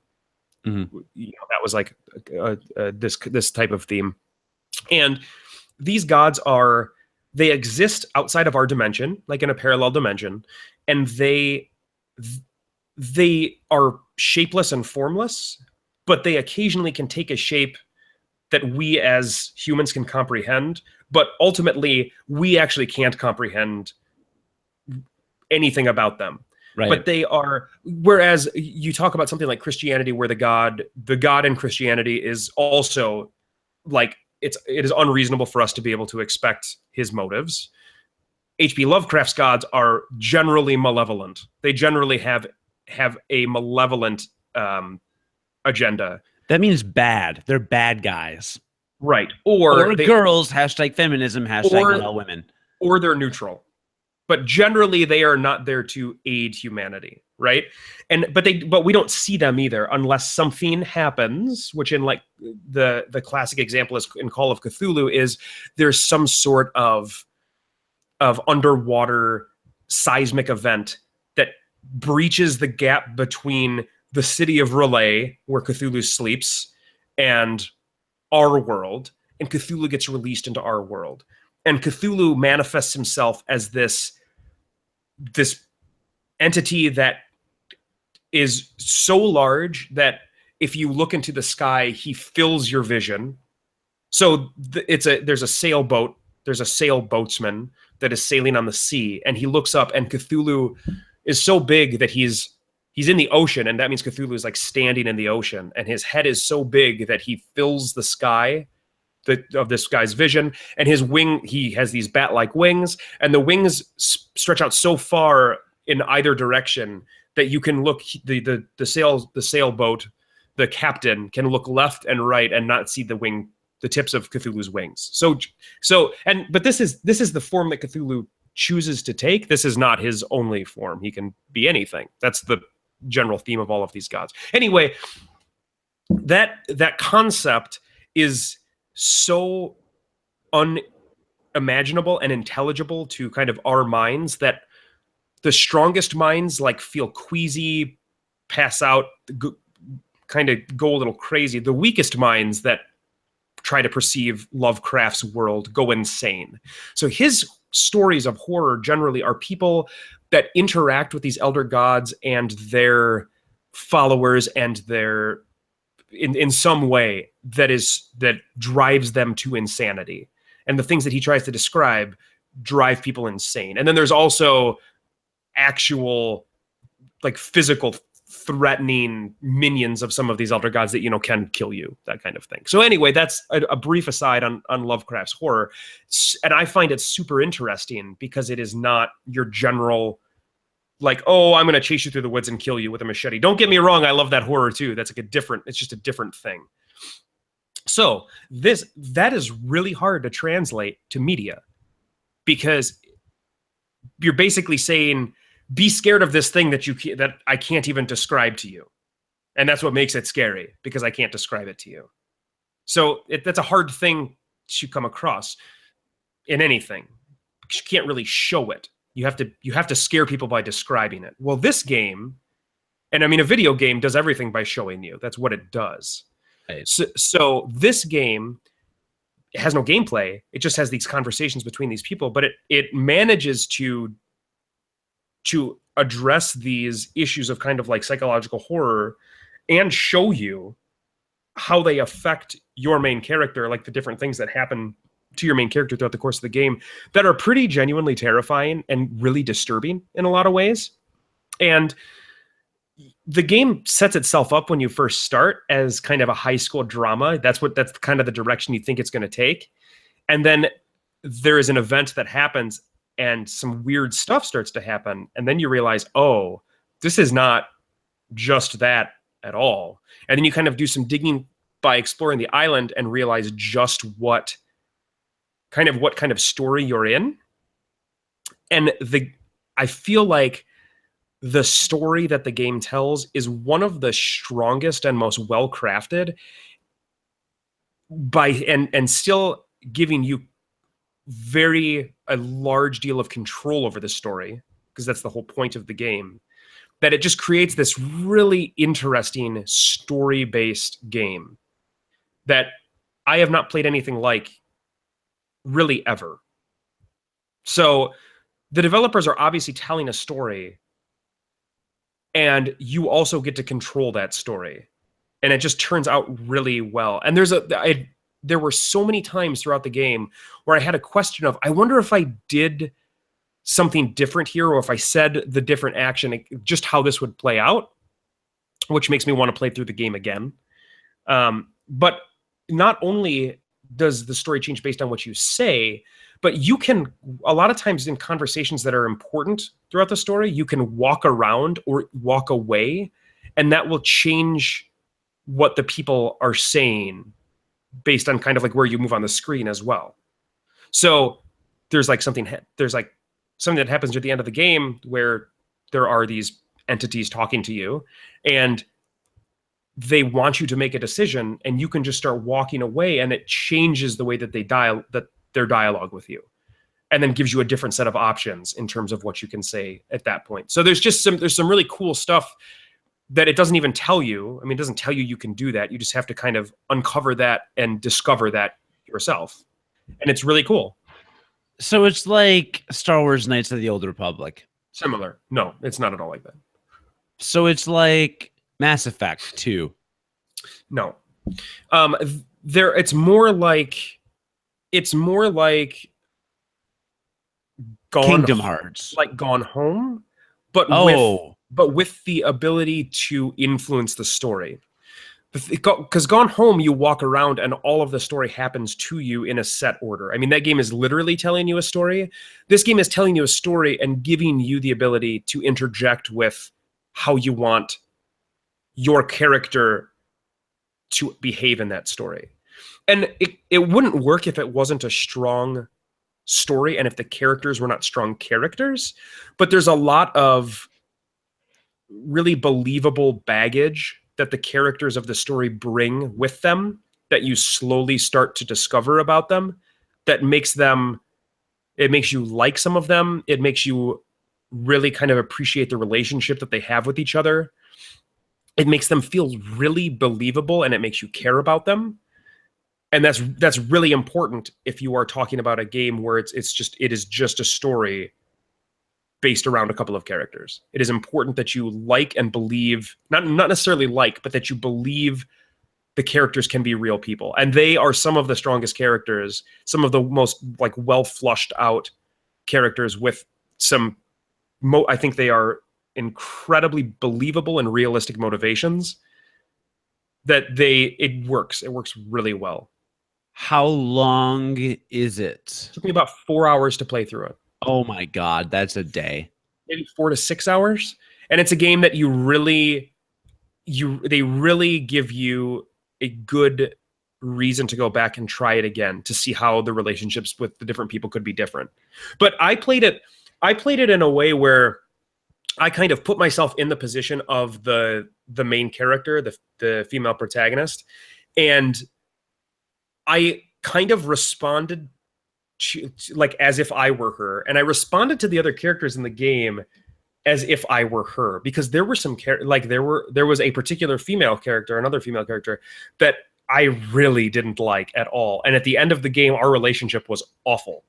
Mm-hmm. You know, that was like this type of theme. And these gods they exist outside of our dimension, like in a parallel dimension, and they are shapeless and formless, but they occasionally can take a shape that we as humans can comprehend, but ultimately we actually can't comprehend anything about them. Right. But they are, whereas you talk about something like Christianity, where the God in Christianity is also like, it is unreasonable for us to be able to expect his motives. H.P. Lovecraft's gods are generally malevolent. They generally have a malevolent agenda. That means bad. They're bad guys. Right. Or girls, #feminism, #all women. Or they're neutral. But generally they are not there to aid humanity, right? But we don't see them either unless something happens, which in like the classic example is in Call of Cthulhu, is there's some sort of underwater seismic event that breaches the gap between the city of Relay, where Cthulhu sleeps, and our world, and Cthulhu gets released into our world. And Cthulhu manifests himself as this entity that is so large that if you look into the sky, he fills your vision. So there's a sailboat, there's a sailboatsman that is sailing on the sea, and he looks up, and Cthulhu is so big that he's in the ocean, and that means Cthulhu is like standing in the ocean, and his head is so big that he fills the sky of this guy's vision, and he has these bat-like wings, and the wings stretch out so far in either direction that you can look, the sailboat, the captain can look left and right and not see the tips of Cthulhu's wings. But this is the form that Cthulhu chooses to take. This is not his only form. He can be anything. That's the general theme of all of these gods. Anyway, that concept is so unimaginable and intelligible to kind of our minds that the strongest minds like feel queasy, pass out, kind of go a little crazy. The weakest minds that try to perceive Lovecraft's world go insane. So his stories of horror generally are people that interact with these elder gods and their followers and their in some way that drives them to insanity. And the things that he tries to describe drive people insane. And then there's also actual like physical threatening minions of some of these elder gods that can kill you, that kind of thing. So anyway, that's a brief aside on Lovecraft's horror, and I find it super interesting because it is not your general like, oh, I'm going to chase you through the woods and kill you with a machete. Don't get me wrong, I love that horror too. That's like it's just a different thing. So that is really hard to translate to media, because you're basically saying, be scared of this thing that I can't even describe to you. And that's what makes it scary, because I can't describe it to you. So that's a hard thing to come across in anything. You can't really show it. You have to scare people by describing it. Well, this game, and I mean, a video game does everything by showing you. That's what it does. Right. So this game has no gameplay. It just has these conversations between these people, but it manages to address these issues of kind of like psychological horror and show you how they affect your main character, like the different things that happen to your main character throughout the course of the game that are pretty genuinely terrifying and really disturbing in a lot of ways. And the game sets itself up when you first start as kind of a high school drama. That's kind of the direction you think it's going to take. And then there is an event that happens and some weird stuff starts to happen. And then you realize, oh, this is not just that at all. And then you kind of do some digging by exploring the island and realize just what kind of story you're in. And I feel like the story that the game tells is one of the strongest and most well-crafted and still giving you a large deal of control over the story, because that's the whole point of the game, that it just creates this really interesting story-based game that I have not played anything like really ever. So the developers are obviously telling a story, and you also get to control that story, and it just turns out really well. And there were so many times throughout the game where I had a question of, I wonder if I did something different here, or if I said the different action, just how this would play out, which makes me want to play through the game again. But not only does the story change based on what you say, but you can, a lot of times in conversations that are important throughout the story, you can walk around or walk away, and that will change what the people are saying based on kind of like where you move on the screen as well. So there's something that happens at the end of the game where there are these entities talking to you, and they want you to make a decision, and you can just start walking away, and it changes the way that their dialogue with you, and then gives you a different set of options in terms of what you can say at that point. So there's some really cool stuff that it doesn't even tell you. I mean, it doesn't tell you you can do that. You just have to kind of uncover that and discover that yourself. And it's really cool. So it's like Star Wars Knights of the Old Republic. Similar. No, it's not at all like that. So it's like Mass Effect 2. No. It's more like Kingdom Hearts. Like Gone Home, but with the ability to influence the story. Because Gone Home, you walk around and all of the story happens to you in a set order. I mean, that game is literally telling you a story. This game is telling you a story and giving you the ability to interject with how you want your character to behave in that story. And it wouldn't work if it wasn't a strong story and if the characters were not strong characters. But there's a lot of really believable baggage that the characters of the story bring with them that you slowly start to discover about them, that makes you like some of them. It makes you really kind of appreciate the relationship that they have with each other. It makes them feel really believable, and it makes you care about them. And that's really important if you are talking about a game where it is just a story based around a couple of characters. It is important that you like and believe, not necessarily like, but that you believe the characters can be real people. And they are some of the strongest characters, some of the most like well flushed out characters with some I think they are incredibly believable and realistic motivations that it works really well. How long is it? It took me about 4 hours to play through it. Oh my God, that's a day. Maybe 4 to 6 hours. And it's a game that they really give you a good reason to go back and try it again to see how the relationships with the different people could be different. But I played it in a way where I kind of put myself in the position of the main character, the female protagonist, and I kind of responded to, like, as if I were her, and I responded to the other characters in the game as if I were her, because there were some there was a particular female character, another female character that I really didn't like at all, and at the end of the game, our relationship was awful.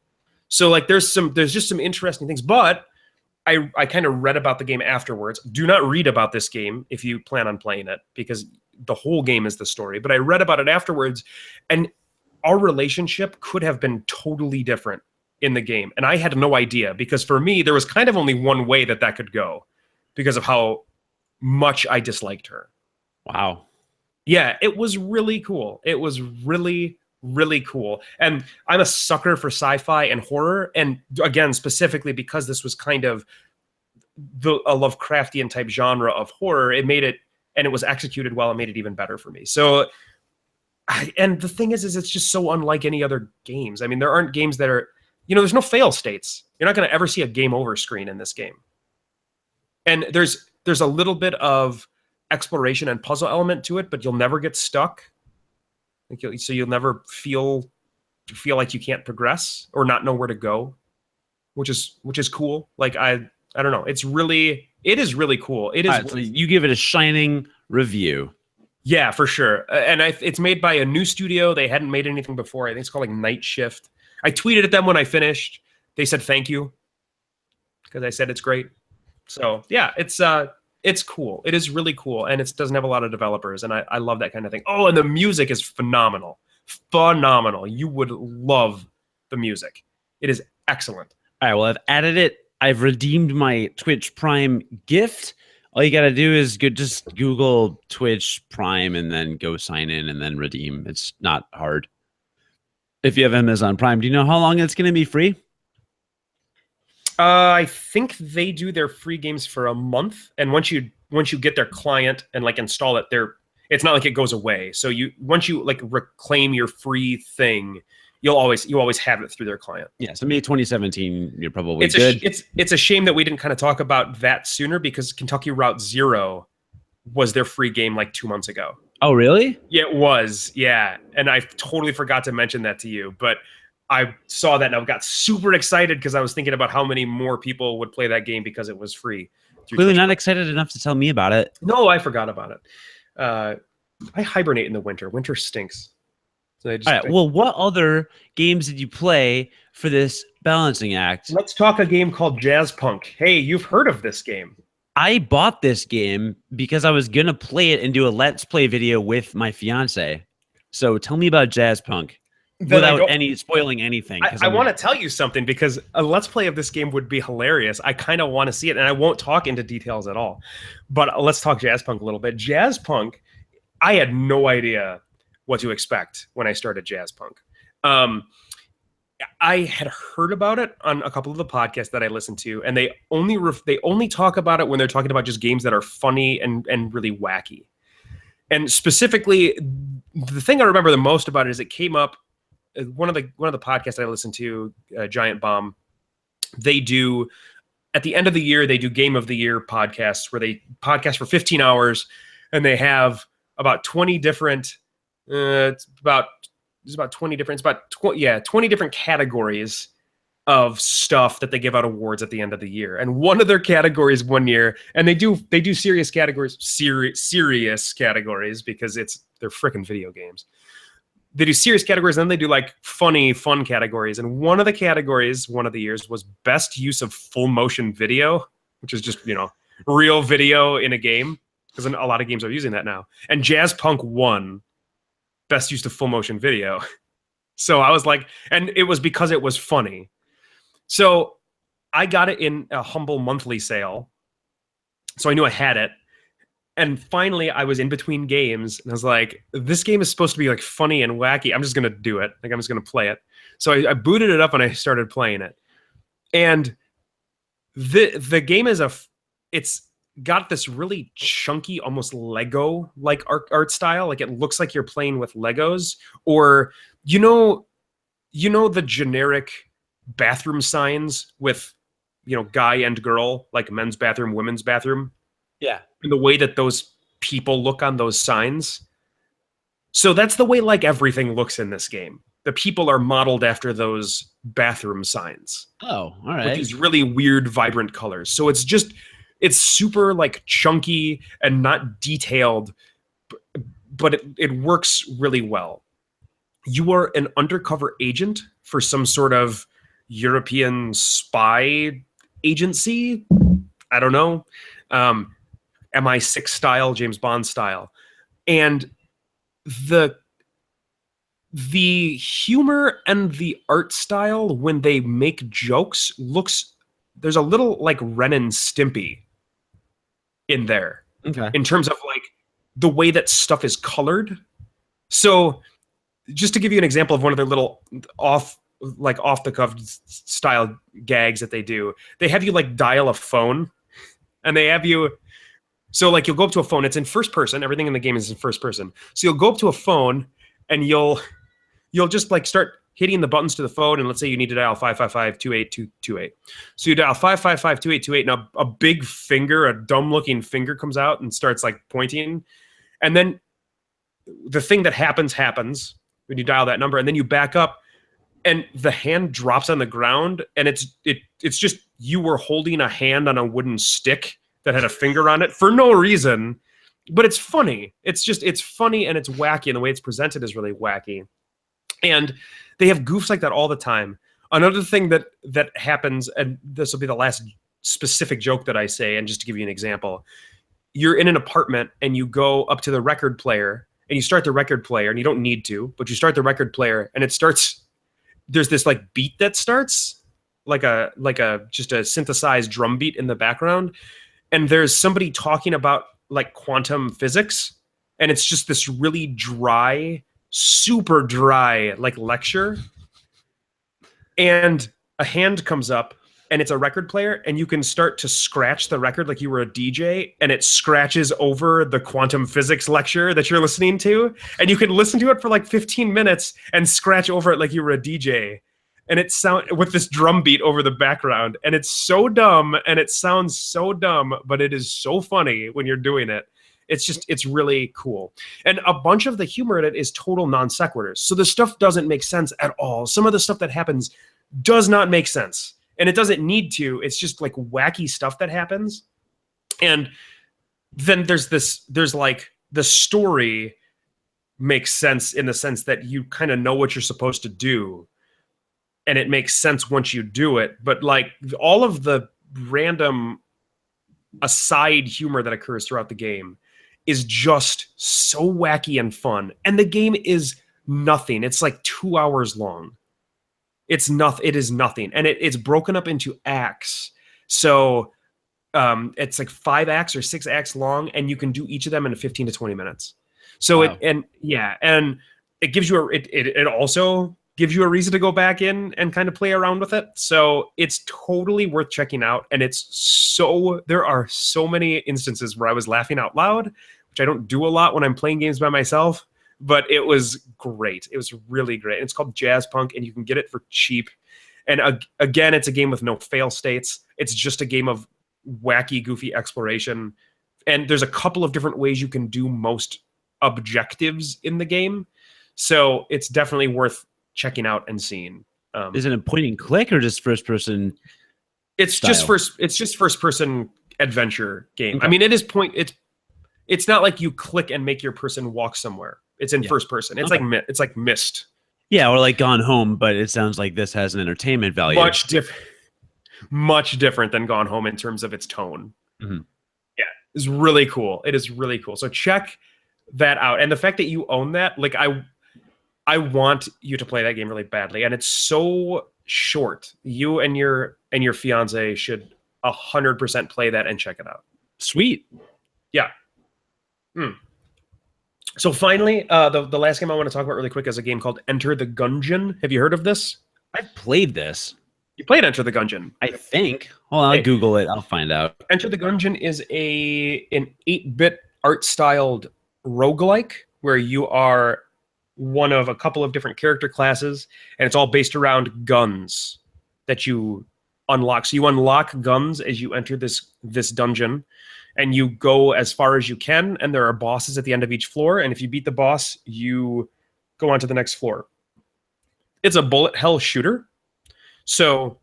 So like, there's just some interesting things, but I kind of read about the game afterwards. Do not read about this game if you plan on playing it, because the whole game is the story. But I read about it afterwards, and our relationship could have been totally different in the game. And I had no idea, because for me, there was kind of only one way that could go because of how much I disliked her. Wow. Yeah, it was really cool. It was really, really cool. And I'm a sucker for sci-fi and horror. And again, specifically because this was kind of a Lovecraftian type genre of horror, it made it, and it was executed well, it made it even better for me. So, and the thing is it's just so unlike any other games. I mean, there aren't games that are, there's no fail states. You're not going to ever see a game over screen in this game. And there's a little bit of exploration and puzzle element to it, but you'll never get stuck. So you'll never feel like you can't progress or not know where to go, which is cool. Like, I don't know. It is really cool. It is. Right, so you give it a shining review. Yeah, for sure. And it's made by a new studio. They hadn't made anything before. I think it's called like Night Shift. I tweeted at them when I finished. They said thank you because I said it's great. So yeah, it's cool. It is really cool, and it doesn't have a lot of developers, and I love that kind of thing. Oh, and the music is phenomenal. Phenomenal. You would love the music. It is excellent. All right, well, I've added it. I've redeemed my Twitch Prime gift. All you got to do is just Google Twitch Prime and then go sign in and then redeem. It's not hard. If you have Amazon Prime, do you know how long it's going to be free? I think they do their free games for a month, and once you get their client and like install it, it's not like it goes away. So once you like reclaim your free thing, you always have it through their client. Yeah, so maybe 2017, you're probably good. It's a shame that we didn't kind of talk about that sooner, because Kentucky Route Zero was their free game like 2 months ago. Oh, really? Yeah, it was. Yeah, and I totally forgot to mention that to you, but I saw that and I got super excited because I was thinking about how many more people would play that game because it was free. Clearly not excited enough to tell me about it. No, I forgot about it. I hibernate in the winter. Winter stinks. So all right. Well, what other games did you play for this balancing act? Let's talk a game called Jazz Punk. Hey, you've heard of this game. I bought this game because I was going to play it and do a Let's Play video with my fiance. So tell me about Jazz Punk. Without spoiling anything. I want to tell you something, because a Let's Play of this game would be hilarious. I kind of want to see it, and I won't talk into details at all. But let's talk Jazz Punk a little bit. Jazz Punk, I had no idea what to expect when I started Jazz Punk. I had heard about it on a couple of the podcasts that I listened to, and they only talk about it when they're talking about just games that are funny and really wacky. And specifically, the thing I remember the most about it is it came up. One of the podcasts I listened to, Giant Bomb, they do, at the end of the year, they do Game of the Year podcasts where they podcast for 15 hours, and they have about 20 different, 20 different categories of stuff that they give out awards at the end of the year. And one of their categories one year, and they do serious categories, serious categories, because they're freaking video games. they do serious categories, and then they do like funny, fun categories. And one of the categories, one of the years, was best use of full motion video, which is just, real video in a game, because a lot of games are using that now. And Jazz Punk won best use of full motion video. So I was like, and it was because it was funny. So I got it in a humble monthly sale. So I knew I had it. And finally, I was in between games, and I was like, this game is supposed to be like funny and wacky. I'm just going to do it. Like, I'm just going to play it. So I booted it up, and I started playing it. And the game is it's got this really chunky, almost Lego-like art style. Like, it looks like you're playing with Legos. Or, the generic bathroom signs with, guy and girl, like men's bathroom, women's bathroom. Yeah. And the way that those people look on those signs. So that's the way like everything looks in this game. The people are modeled after those bathroom signs. Oh, all right. With these really weird, vibrant colors. So it's super like chunky and not detailed, but it works really well. You are an undercover agent for some sort of European spy agency. I don't know. MI6 style, James Bond style. And the humor and the art style when they make jokes there's a little like Ren and Stimpy in there. Okay. In terms of like the way that stuff is colored. So just to give you an example of one of their little off the cuff style gags that they do, they have you like dial a phone, and they have you. So like you'll go up to a phone, it's in first person, everything in the game is in first person. So you'll go up to a phone and you'll just like start hitting the buttons to the phone, and let's say you need to dial 555-28228. So you dial 555-2828, and a big finger, a dumb looking finger comes out and starts like pointing. And then the thing that happens when you dial that number, and then you back up and the hand drops on the ground, and it's just you were holding a hand on a wooden stick that had a finger on it for no reason, but it's funny. It's funny and it's wacky, and the way it's presented is really wacky. And they have goofs like that all the time. Another thing that happens, and this will be the last specific joke that I say, and just to give you an example, you're in an apartment and you go up to the record player and you start the record player, and you don't need to, but you start the record player, and there's this like beat that starts like a just a synthesized drum beat in the background. And there's somebody talking about like quantum physics, and it's just this really dry, super dry like lecture. And a hand comes up, and it's a record player, and you can start to scratch the record like you were a DJ, and it scratches over the quantum physics lecture that you're listening to. And you can listen to it for like 15 minutes and scratch over it like you were a DJ. And it sound with this drum beat over the background, and it's so dumb, and it sounds so dumb, but it is so funny when you're doing it. It's really cool. And a bunch of the humor in it is total non sequiturs. So the stuff doesn't make sense at all. Some of the stuff that happens does not make sense, and it doesn't need to. It's just like wacky stuff that happens. And then there's like the story makes sense in the sense that you kind of know what you're supposed to do. And it makes sense once you do it. But like all of the random aside humor that occurs throughout the game is just so wacky and fun. And the game is nothing. It's like 2 hours long. It is nothing. And it's broken up into acts. So it's like 5 acts or 6 acts long, and you can do each of them in 15 to 20 minutes. So wow. and it gives you it also gives you a reason to go back in and kind of play around with it. So it's totally worth checking out. And there are so many instances where I was laughing out loud, which I don't do a lot when I'm playing games by myself, but it was great. It was really great. And it's called Jazz Punk, and you can get it for cheap. And again, it's a game with no fail states. It's just a game of wacky, goofy exploration. And there's a couple of different ways you can do most objectives in the game. So it's definitely worth checking out and seeing. Is it a point and click or just first person? It's style? just first person adventure game. Okay. I mean, it's not like you click and make your person walk somewhere. It's in Yeah. first person. It's Okay. like Myst. Yeah, or like Gone Home, but it sounds like this has an entertainment value. Much different than Gone Home in terms of its tone. Mhm. Yeah, it's really cool. It is really cool. So check that out. And the fact that you own that, like I want you to play that game really badly. And it's so short. You and your fiance should 100% play that and check it out. Sweet. Yeah. So finally, the last game I want to talk about really quick is a game called Enter the Gungeon. Have you heard of this? I've played this. You played Enter the Gungeon. I think. Hold on, I'll Hey. Google it. I'll find out. Enter the Gungeon is an 8-bit art-styled roguelike where you are one of a couple of different character classes, and it's all based around guns that you unlock. So you unlock guns as you enter this dungeon, and you go as far as you can, and there are bosses at the end of each floor, and if you beat the boss, you go on to the next floor. It's a bullet hell shooter. So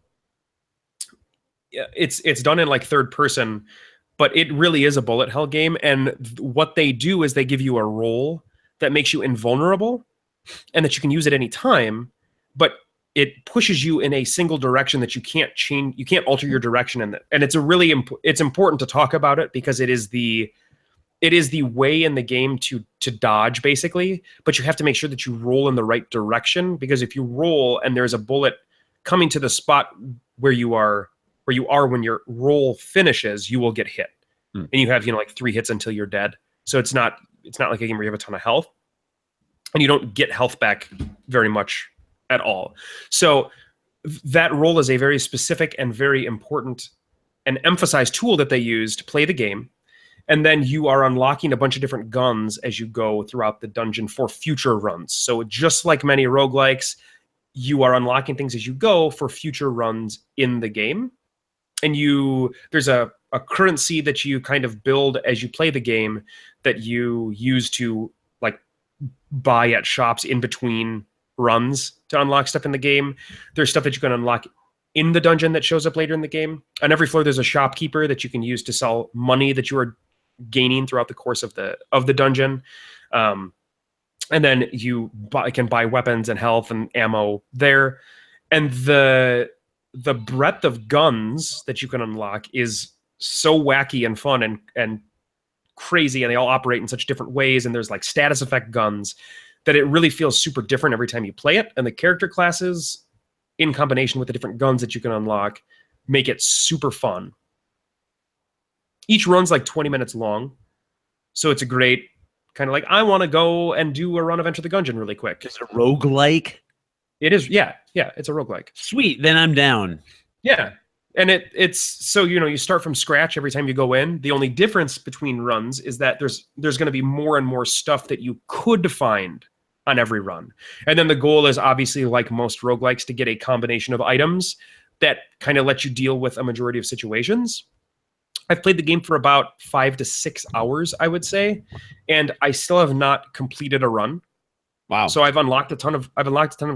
it's done in like third person, but it really is a bullet hell game. And what they do is they give you a role that makes you invulnerable and that you can use at any time, but it pushes you in a single direction that you can't change. You can't alter your direction in it. And it's it's important to talk about it because it is the way in the game to dodge basically, but you have to make sure that you roll in the right direction, because if you roll and there's a bullet coming to the spot where you are when your roll finishes, you will get hit. And you have, like 3 hits until you're dead. So it's not like a game where you have a ton of health and you don't get health back very much at all. So that roll is a very specific and very important and emphasized tool that they use to play the game. And then you are unlocking a bunch of different guns as you go throughout the dungeon for future runs. So just like many roguelikes, you are unlocking things as you go for future runs in the game. And there's a currency that you kind of build as you play the game that you use to like buy at shops in between runs to unlock stuff in the game. There's stuff that you can unlock in the dungeon that shows up later in the game. On every floor, there's a shopkeeper that you can use to sell money that you are gaining throughout the course of the dungeon. And then you can buy weapons and health and ammo there. And the breadth of guns that you can unlock is so wacky and fun and crazy, and they all operate in such different ways, and there's like status effect guns that it really feels super different every time you play it. And the character classes in combination with the different guns that you can unlock make it super fun. Each run's like 20 minutes long, so it's a great kind of like, I want to go and do a run of Enter the Gungeon really quick. It's a roguelike. It is, yeah, it's a roguelike. Sweet, then I'm down. Yeah. And it's so, you start from scratch every time you go in. The only difference between runs is that there's going to be more and more stuff that you could find on every run. And then the goal is obviously, like most roguelikes, to get a combination of items that kind of let you deal with a majority of situations. I've played the game for about 5 to 6 hours, I would say, and I still have not completed a run. Wow. So I've unlocked a ton of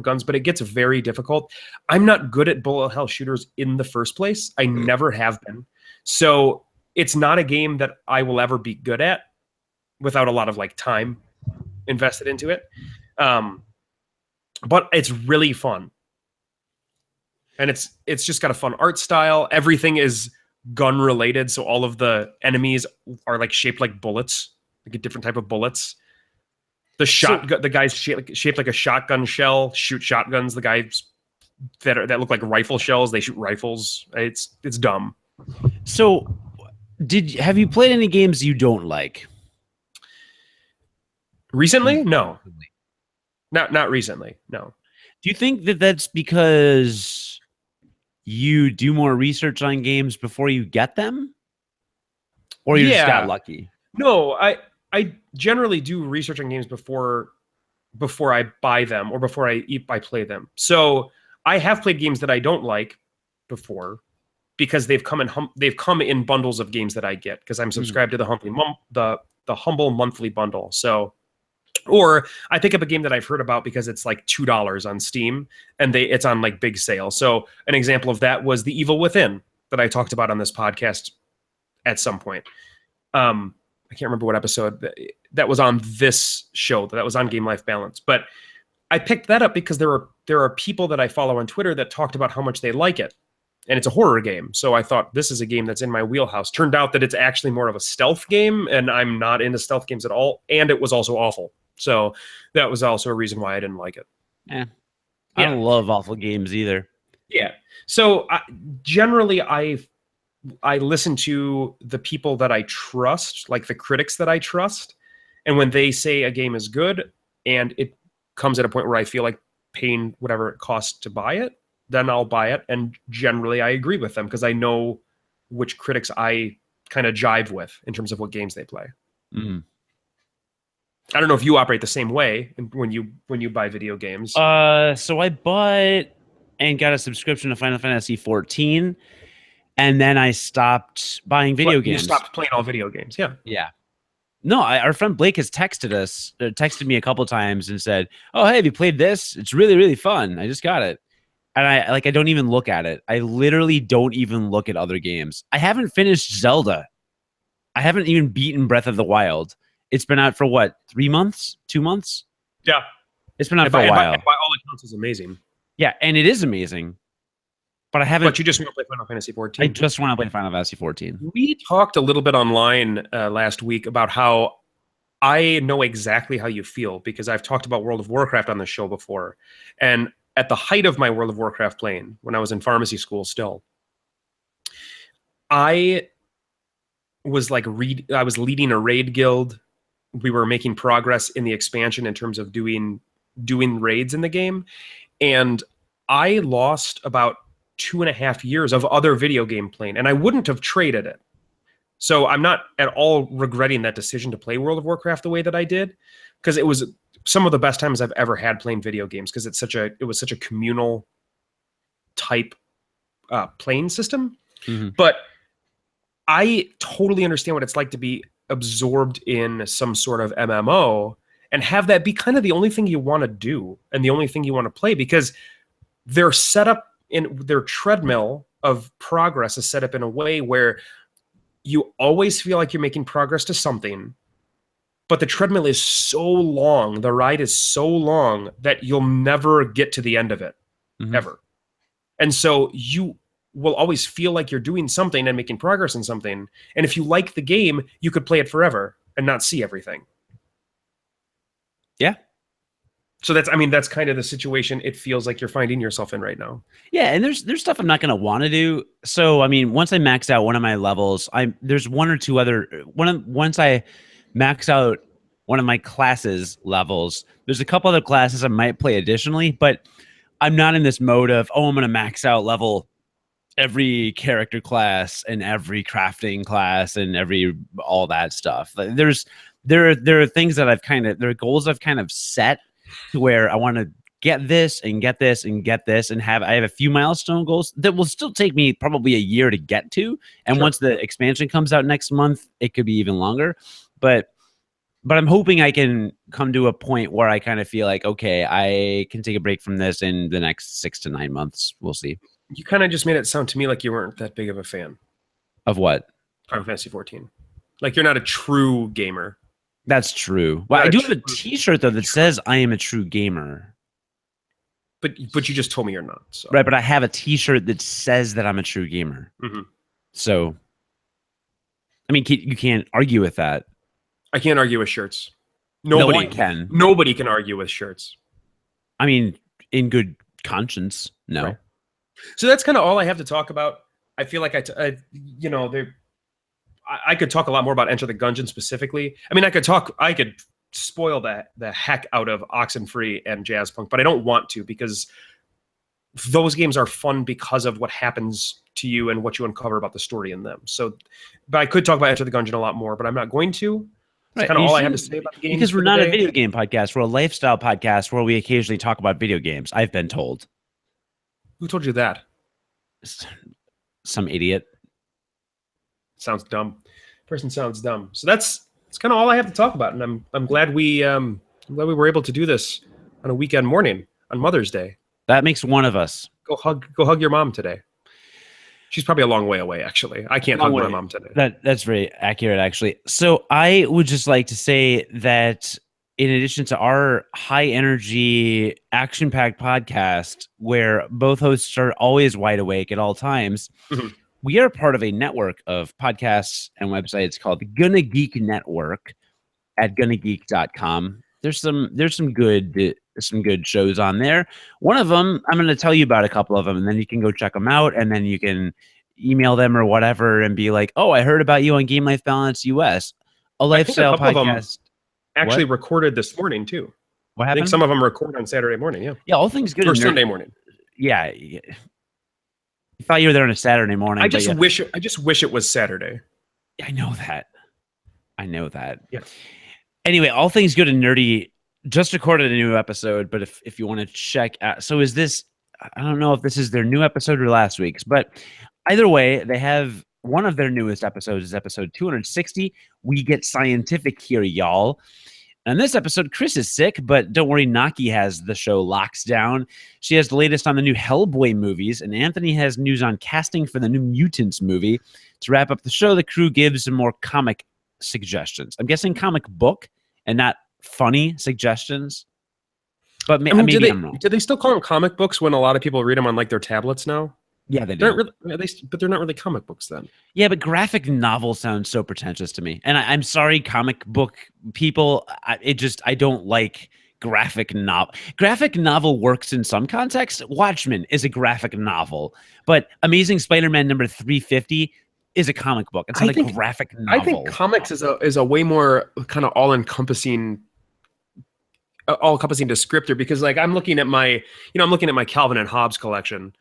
guns, but it gets very difficult. I'm not good at bullet hell shooters in the first place. I never have been. So it's not a game that I will ever be good at without a lot of like time invested into it. But it's really fun. And it's just got a fun art style. Everything is gun related, so all of the enemies are like shaped like bullets, like a different type of bullets. The guys shaped like a shotgun shell shoot shotguns. The guys that look like rifle shells, they shoot rifles. It's dumb. So, have you played any games you don't like recently? No, not recently. No. Do you think that that's because you do more research on games before you get them, or you just got lucky? No, I generally do research on games before I buy them or before I play them. So I have played games that I don't like before because they've come in bundles of games that I get because I'm subscribed to the Humble monthly bundle. So, or I pick up a game that I've heard about because it's like $2 on Steam and it's on like big sale. So an example of that was The Evil Within that I talked about on this podcast at some point. I can't remember what episode that was on this show, that was on Game Life Balance. But I picked that up because there are people that I follow on Twitter that talked about how much they like it. And it's a horror game. So I thought this is a game that's in my wheelhouse. Turned out that it's actually more of a stealth game, and I'm not into stealth games at all. And it was also awful. So that was also a reason why I didn't like it. Yeah. I don't love awful games either. Yeah. So generally, I listen to the people that I trust, like the critics that I trust. And when they say a game is good and it comes at a point where I feel like paying whatever it costs to buy it, then I'll buy it. And generally I agree with them because I know which critics I kind of jive with in terms of what games they play. Mm. I don't know if you operate the same way when you buy video games. So I bought and got a subscription to Final Fantasy 14, and then I stopped buying video games. You stopped playing all video games, yeah. Yeah. No, our friend Blake has texted me a couple times and said, "Oh, hey, have you played this? It's really, really fun. I just got it." And I don't even look at it. I literally don't even look at other games. I haven't finished Zelda. I haven't even beaten Breath of the Wild. It's been out for what, 3 months? 2 months? Yeah. It's been out for a while. By all accounts, is amazing. Yeah, and it is amazing. But I haven't. But you just want to play Final Fantasy 14. I just want to play Final Fantasy 14. We talked a little bit online last week about how I know exactly how you feel because I've talked about World of Warcraft on the show before. And at the height of my World of Warcraft playing, when I was in pharmacy school still, I was I was leading a raid guild. We were making progress in the expansion in terms of doing raids in the game. And I lost about 2.5 years of other video game playing, and I wouldn't have traded it. So I'm not at all regretting that decision to play World of Warcraft the way that I did, because it was some of the best times I've ever had playing video games, because it was such a communal type playing system. Mm-hmm. But I totally understand what it's like to be absorbed in some sort of MMO and have that be kind of the only thing you want to do and the only thing you want to play, because they're set up in their treadmill of progress is set up in a way where you always feel like you're making progress to something, but the treadmill is so long, the ride is so long that you'll never get to the end of it, ever. And so you will always feel like you're doing something and making progress in something. And if you like the game, you could play it forever and not see everything. Yeah. So that's kind of the situation it feels like you're finding yourself in right now. Yeah, and there's stuff I'm not going to want to do. So, I mean, once I max out one of my levels, there's one or two other once I max out one of my classes levels, there's a couple other classes I might play additionally, but I'm not in this mode of, I'm going to max out level every character class and every crafting class and all that stuff. Like, there are things that there are goals I've kind of set to where I want to get this and get this and get this, and I have a few milestone goals that will still take me probably a year to get to. And once the expansion comes out next month, it could be even longer. But I'm hoping I can come to a point where I kind of feel like, okay, I can take a break from this in the next 6 to 9 months. We'll see. You kind of just made it sound to me like you weren't that big of a fan. Of what? Final Fantasy 14. Like you're not a true gamer. That's true. Well, I do have a t-shirt though that says I am a true gamer. But you just told me you're not. So. Right, but I have a t-shirt that says that I'm a true gamer. Mm-hmm. So, I mean, you can't argue with that. I can't argue with shirts. No one can. Nobody can argue with shirts. I mean, in good conscience, no. Right. So that's kind of all I have to talk about. I feel like I could talk a lot more about Enter the Gungeon specifically. I mean, I could spoil the heck out of Oxenfree and Jazzpunk, but I don't want to, because those games are fun because of what happens to you and what you uncover about the story in them. So, but I could talk about Enter the Gungeon a lot more, but I'm not going to. That's kind of all I have to say about the game. Because we're not a video game podcast. We're a lifestyle podcast where we occasionally talk about video games. I've been told. Who told you that? Some idiot. Sounds dumb. Person sounds dumb. So that's kind of all I have to talk about, and I'm glad we were able to do this on a weekend morning on Mother's Day. That makes one of us. Go hug your mom today. She's probably a long way away, actually. I can't hug my mom today. That's very accurate, actually. So I would just like to say that in addition to our high energy, action packed podcast, where both hosts are always wide awake at all times, we are part of a network of podcasts and websites called Gonna Geek Network at gonnageek.com. There's some good shows on there. One of them, I'm going to tell you about a couple of them, and then you can go check them out, and then you can email them or whatever and be like, oh, I heard about you on Game Life Balance US, a lifestyle podcast. Actually recorded this morning too. What happened? I think some of them record on Saturday morning. Yeah. Yeah. All things good. Or Sunday morning. Yeah. You thought you were there on a Saturday morning. I just wish it was Saturday. I know that. Yeah. Anyway, all things good and nerdy just recorded a new episode, but if you want to check out, so is this, I don't know if this is their new episode or last week's, but either way, they have one of their newest episodes is episode 260. We get scientific here, y'all. And this episode, Chris is sick, but don't worry, Naki has the show locks down. She has the latest on the new Hellboy movies, and Anthony has news on casting for the new Mutants movie. To wrap up the show, the crew gives some more comic suggestions. I'm guessing comic book and not funny suggestions. But maybe I'm wrong. Do they still call them comic books when a lot of people read them on like their tablets now? Yeah, they do. But they're not really comic books then. Yeah, but graphic novel sounds so pretentious to me. And I'm sorry, comic book people. I don't like graphic novel. Graphic novel works in some contexts. Watchmen is a graphic novel, but Amazing Spider-Man number 350 is a comic book. It's not a graphic novel. I think comics is a way more kind of all-encompassing descriptor, because like I'm looking at my Calvin and Hobbes collection.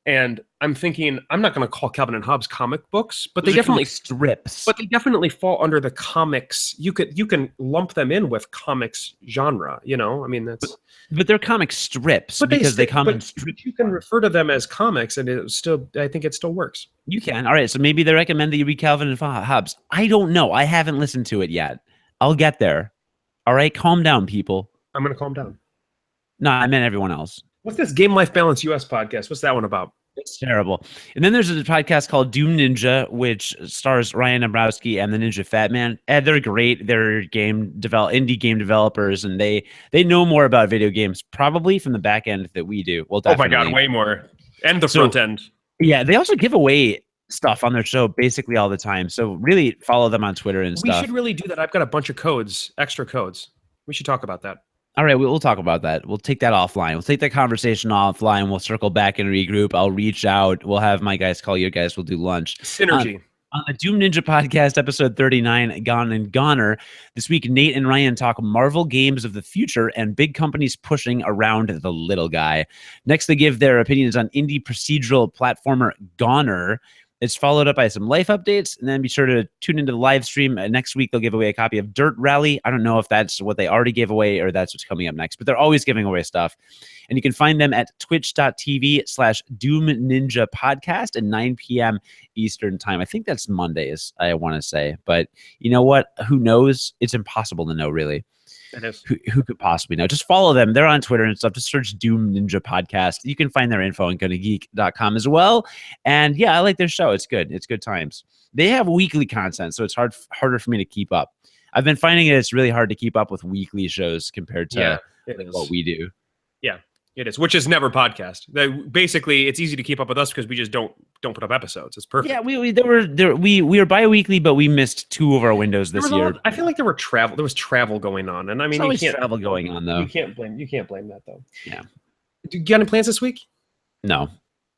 And I'm thinking, I'm not going to call Calvin and Hobbes comic books, but they definitely strips. But they definitely fall under the comics. You can lump them in with comics genre. I mean that's. But they're comic strips because they come in strips. You can refer to them as comics, and I think it still works. You can. All right. So maybe they recommend that you read Calvin and Hobbes. I don't know. I haven't listened to it yet. I'll get there. All right. Calm down, people. I'm going to calm down. No, I meant everyone else. What's this Game Life Balance U.S. podcast? What's that one about? It's terrible. And then there's a podcast called Doom Ninja, which stars Ryan Abrowski and the Ninja Fat Man. And they're great. They're indie game developers, and they know more about video games probably from the back end that we do. Well, definitely. Oh my God, way more. And the front end. Yeah, they also give away stuff on their show basically all the time. So really follow them on Twitter and stuff. We should really do that. I've got a bunch of extra codes. We should talk about that. All right, we'll talk about that. We'll take that offline. We'll take that conversation offline. We'll circle back and regroup. I'll reach out. We'll have my guys call your guys. We'll do lunch. Synergy. On the Doom Ninja podcast, episode 39, Gone and Goner. This week, Nate and Ryan talk Marvel games of the future and big companies pushing around the little guy. Next, they give their opinions on indie procedural platformer Goner. It's followed up by some life updates, and then be sure to tune into the live stream. Next week, they'll give away a copy of Dirt Rally. I don't know if that's what they already gave away or that's what's coming up next, but they're always giving away stuff. And you can find them at twitch.tv/Doom Ninja Podcast at 9 p.m. Eastern time. I think that's Mondays, I want to say. But you know what? Who knows? It's impossible to know, really. It is. Who could possibly know? Just follow them. They're on Twitter and stuff. Just search Doom Ninja Podcast. You can find their info on gonnageek.com as well. And yeah, I like their show. It's good. It's good times. They have weekly content, so it's harder for me to keep up. I've been finding it's really hard to keep up with weekly shows compared to what we do. Yeah, it is, which is never podcast. Basically, it's easy to keep up with us because we just don't put up episodes. It's perfect. Yeah, we were bi-weekly, but we missed 2 of our windows this year. I feel like there was travel going on, and I mean, you can't travel going on though. You can't blame that though. Yeah. Do you got any plans this week? No.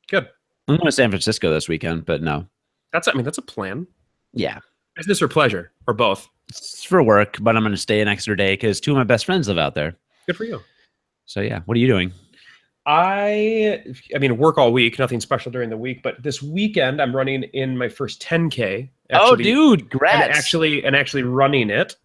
Good. I'm going to San Francisco this weekend, but no. That's a plan. Yeah. Business or pleasure or both? It's for work, but I'm going to stay an extra day because 2 of my best friends live out there. Good for you. So yeah, what are you doing? I mean, work all week, nothing special during the week, but this weekend I'm running in my first 10K. Oh, dude, congrats. And actually running it.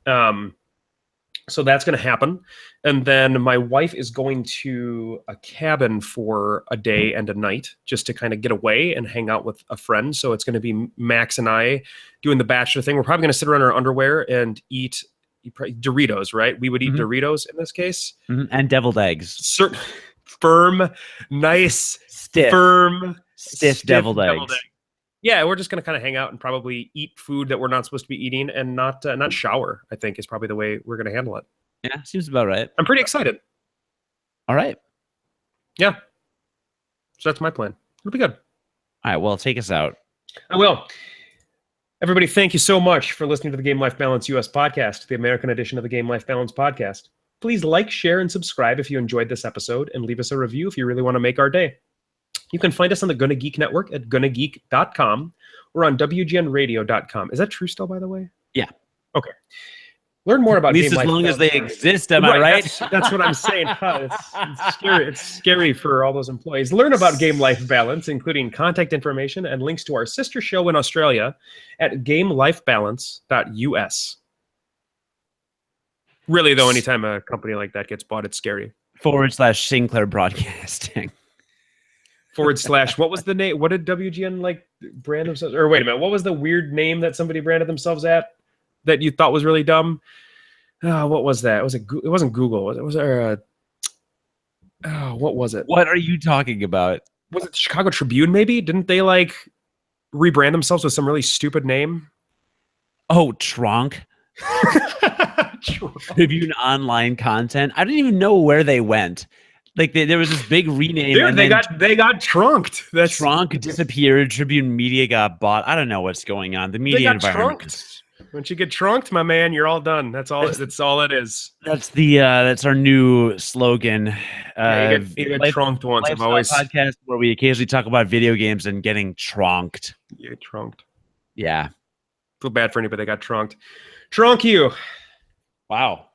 So that's going to happen. And then my wife is going to a cabin for a day and a night just to kind of get away and hang out with a friend. So it's going to be Max and I doing the bachelor thing. We're probably going to sit around our underwear and eat Doritos, right? We would eat Doritos in this case. Mm-hmm. And deviled eggs. Firm, nice, stiff, firm, stiff deviled eggs. Yeah, we're just gonna kind of hang out and probably eat food that we're not supposed to be eating, and not shower. I think is probably the way we're gonna handle it. Yeah, seems about right. I'm pretty excited. All right. Yeah, so that's my plan. It'll be good. All right. Well, take us out. I will. Everybody, thank you so much for listening to the Game Life Balance US podcast, the American edition of the Game Life Balance podcast. Please like, share, and subscribe if you enjoyed this episode, and leave us a review if you really want to make our day. You can find us on the Gonna Geek Network at gonnageek.com or on wgnradio.com. Is that true still, by the way? Yeah. Okay. Learn more about At least Game as Life long as Balance. they exist, am I right? That's what I'm saying. It's scary. It's scary for all those employees. Learn about Game Life Balance, including contact information and links to our sister show in Australia at gamelifebalance.us. Really, though, anytime a company like that gets bought, it's scary. /Sinclair Broadcasting. / what was the name? What did WGN like brand themselves? Or wait a minute, what was the weird name that somebody branded themselves at that you thought was really dumb? What was that? It wasn't Google. Was there what was it? What are you talking about? Was it the Chicago Tribune maybe? Didn't they like rebrand themselves with some really stupid name? Oh, Tronk. Tribune online content. I didn't even know where they went. Like there was this big rename. Dude, and they got trunked. Tronk disappeared. Tribune Media got bought. I don't know what's going on. The media environment. Trunked. Once you get trunked, my man, you're all done. That's all it is. That's our new slogan. You get trunked once. I've always podcast where we occasionally talk about video games and getting trunked. You get trunked. Yeah. Feel bad for anybody that got trunked. Trunk you. Wow.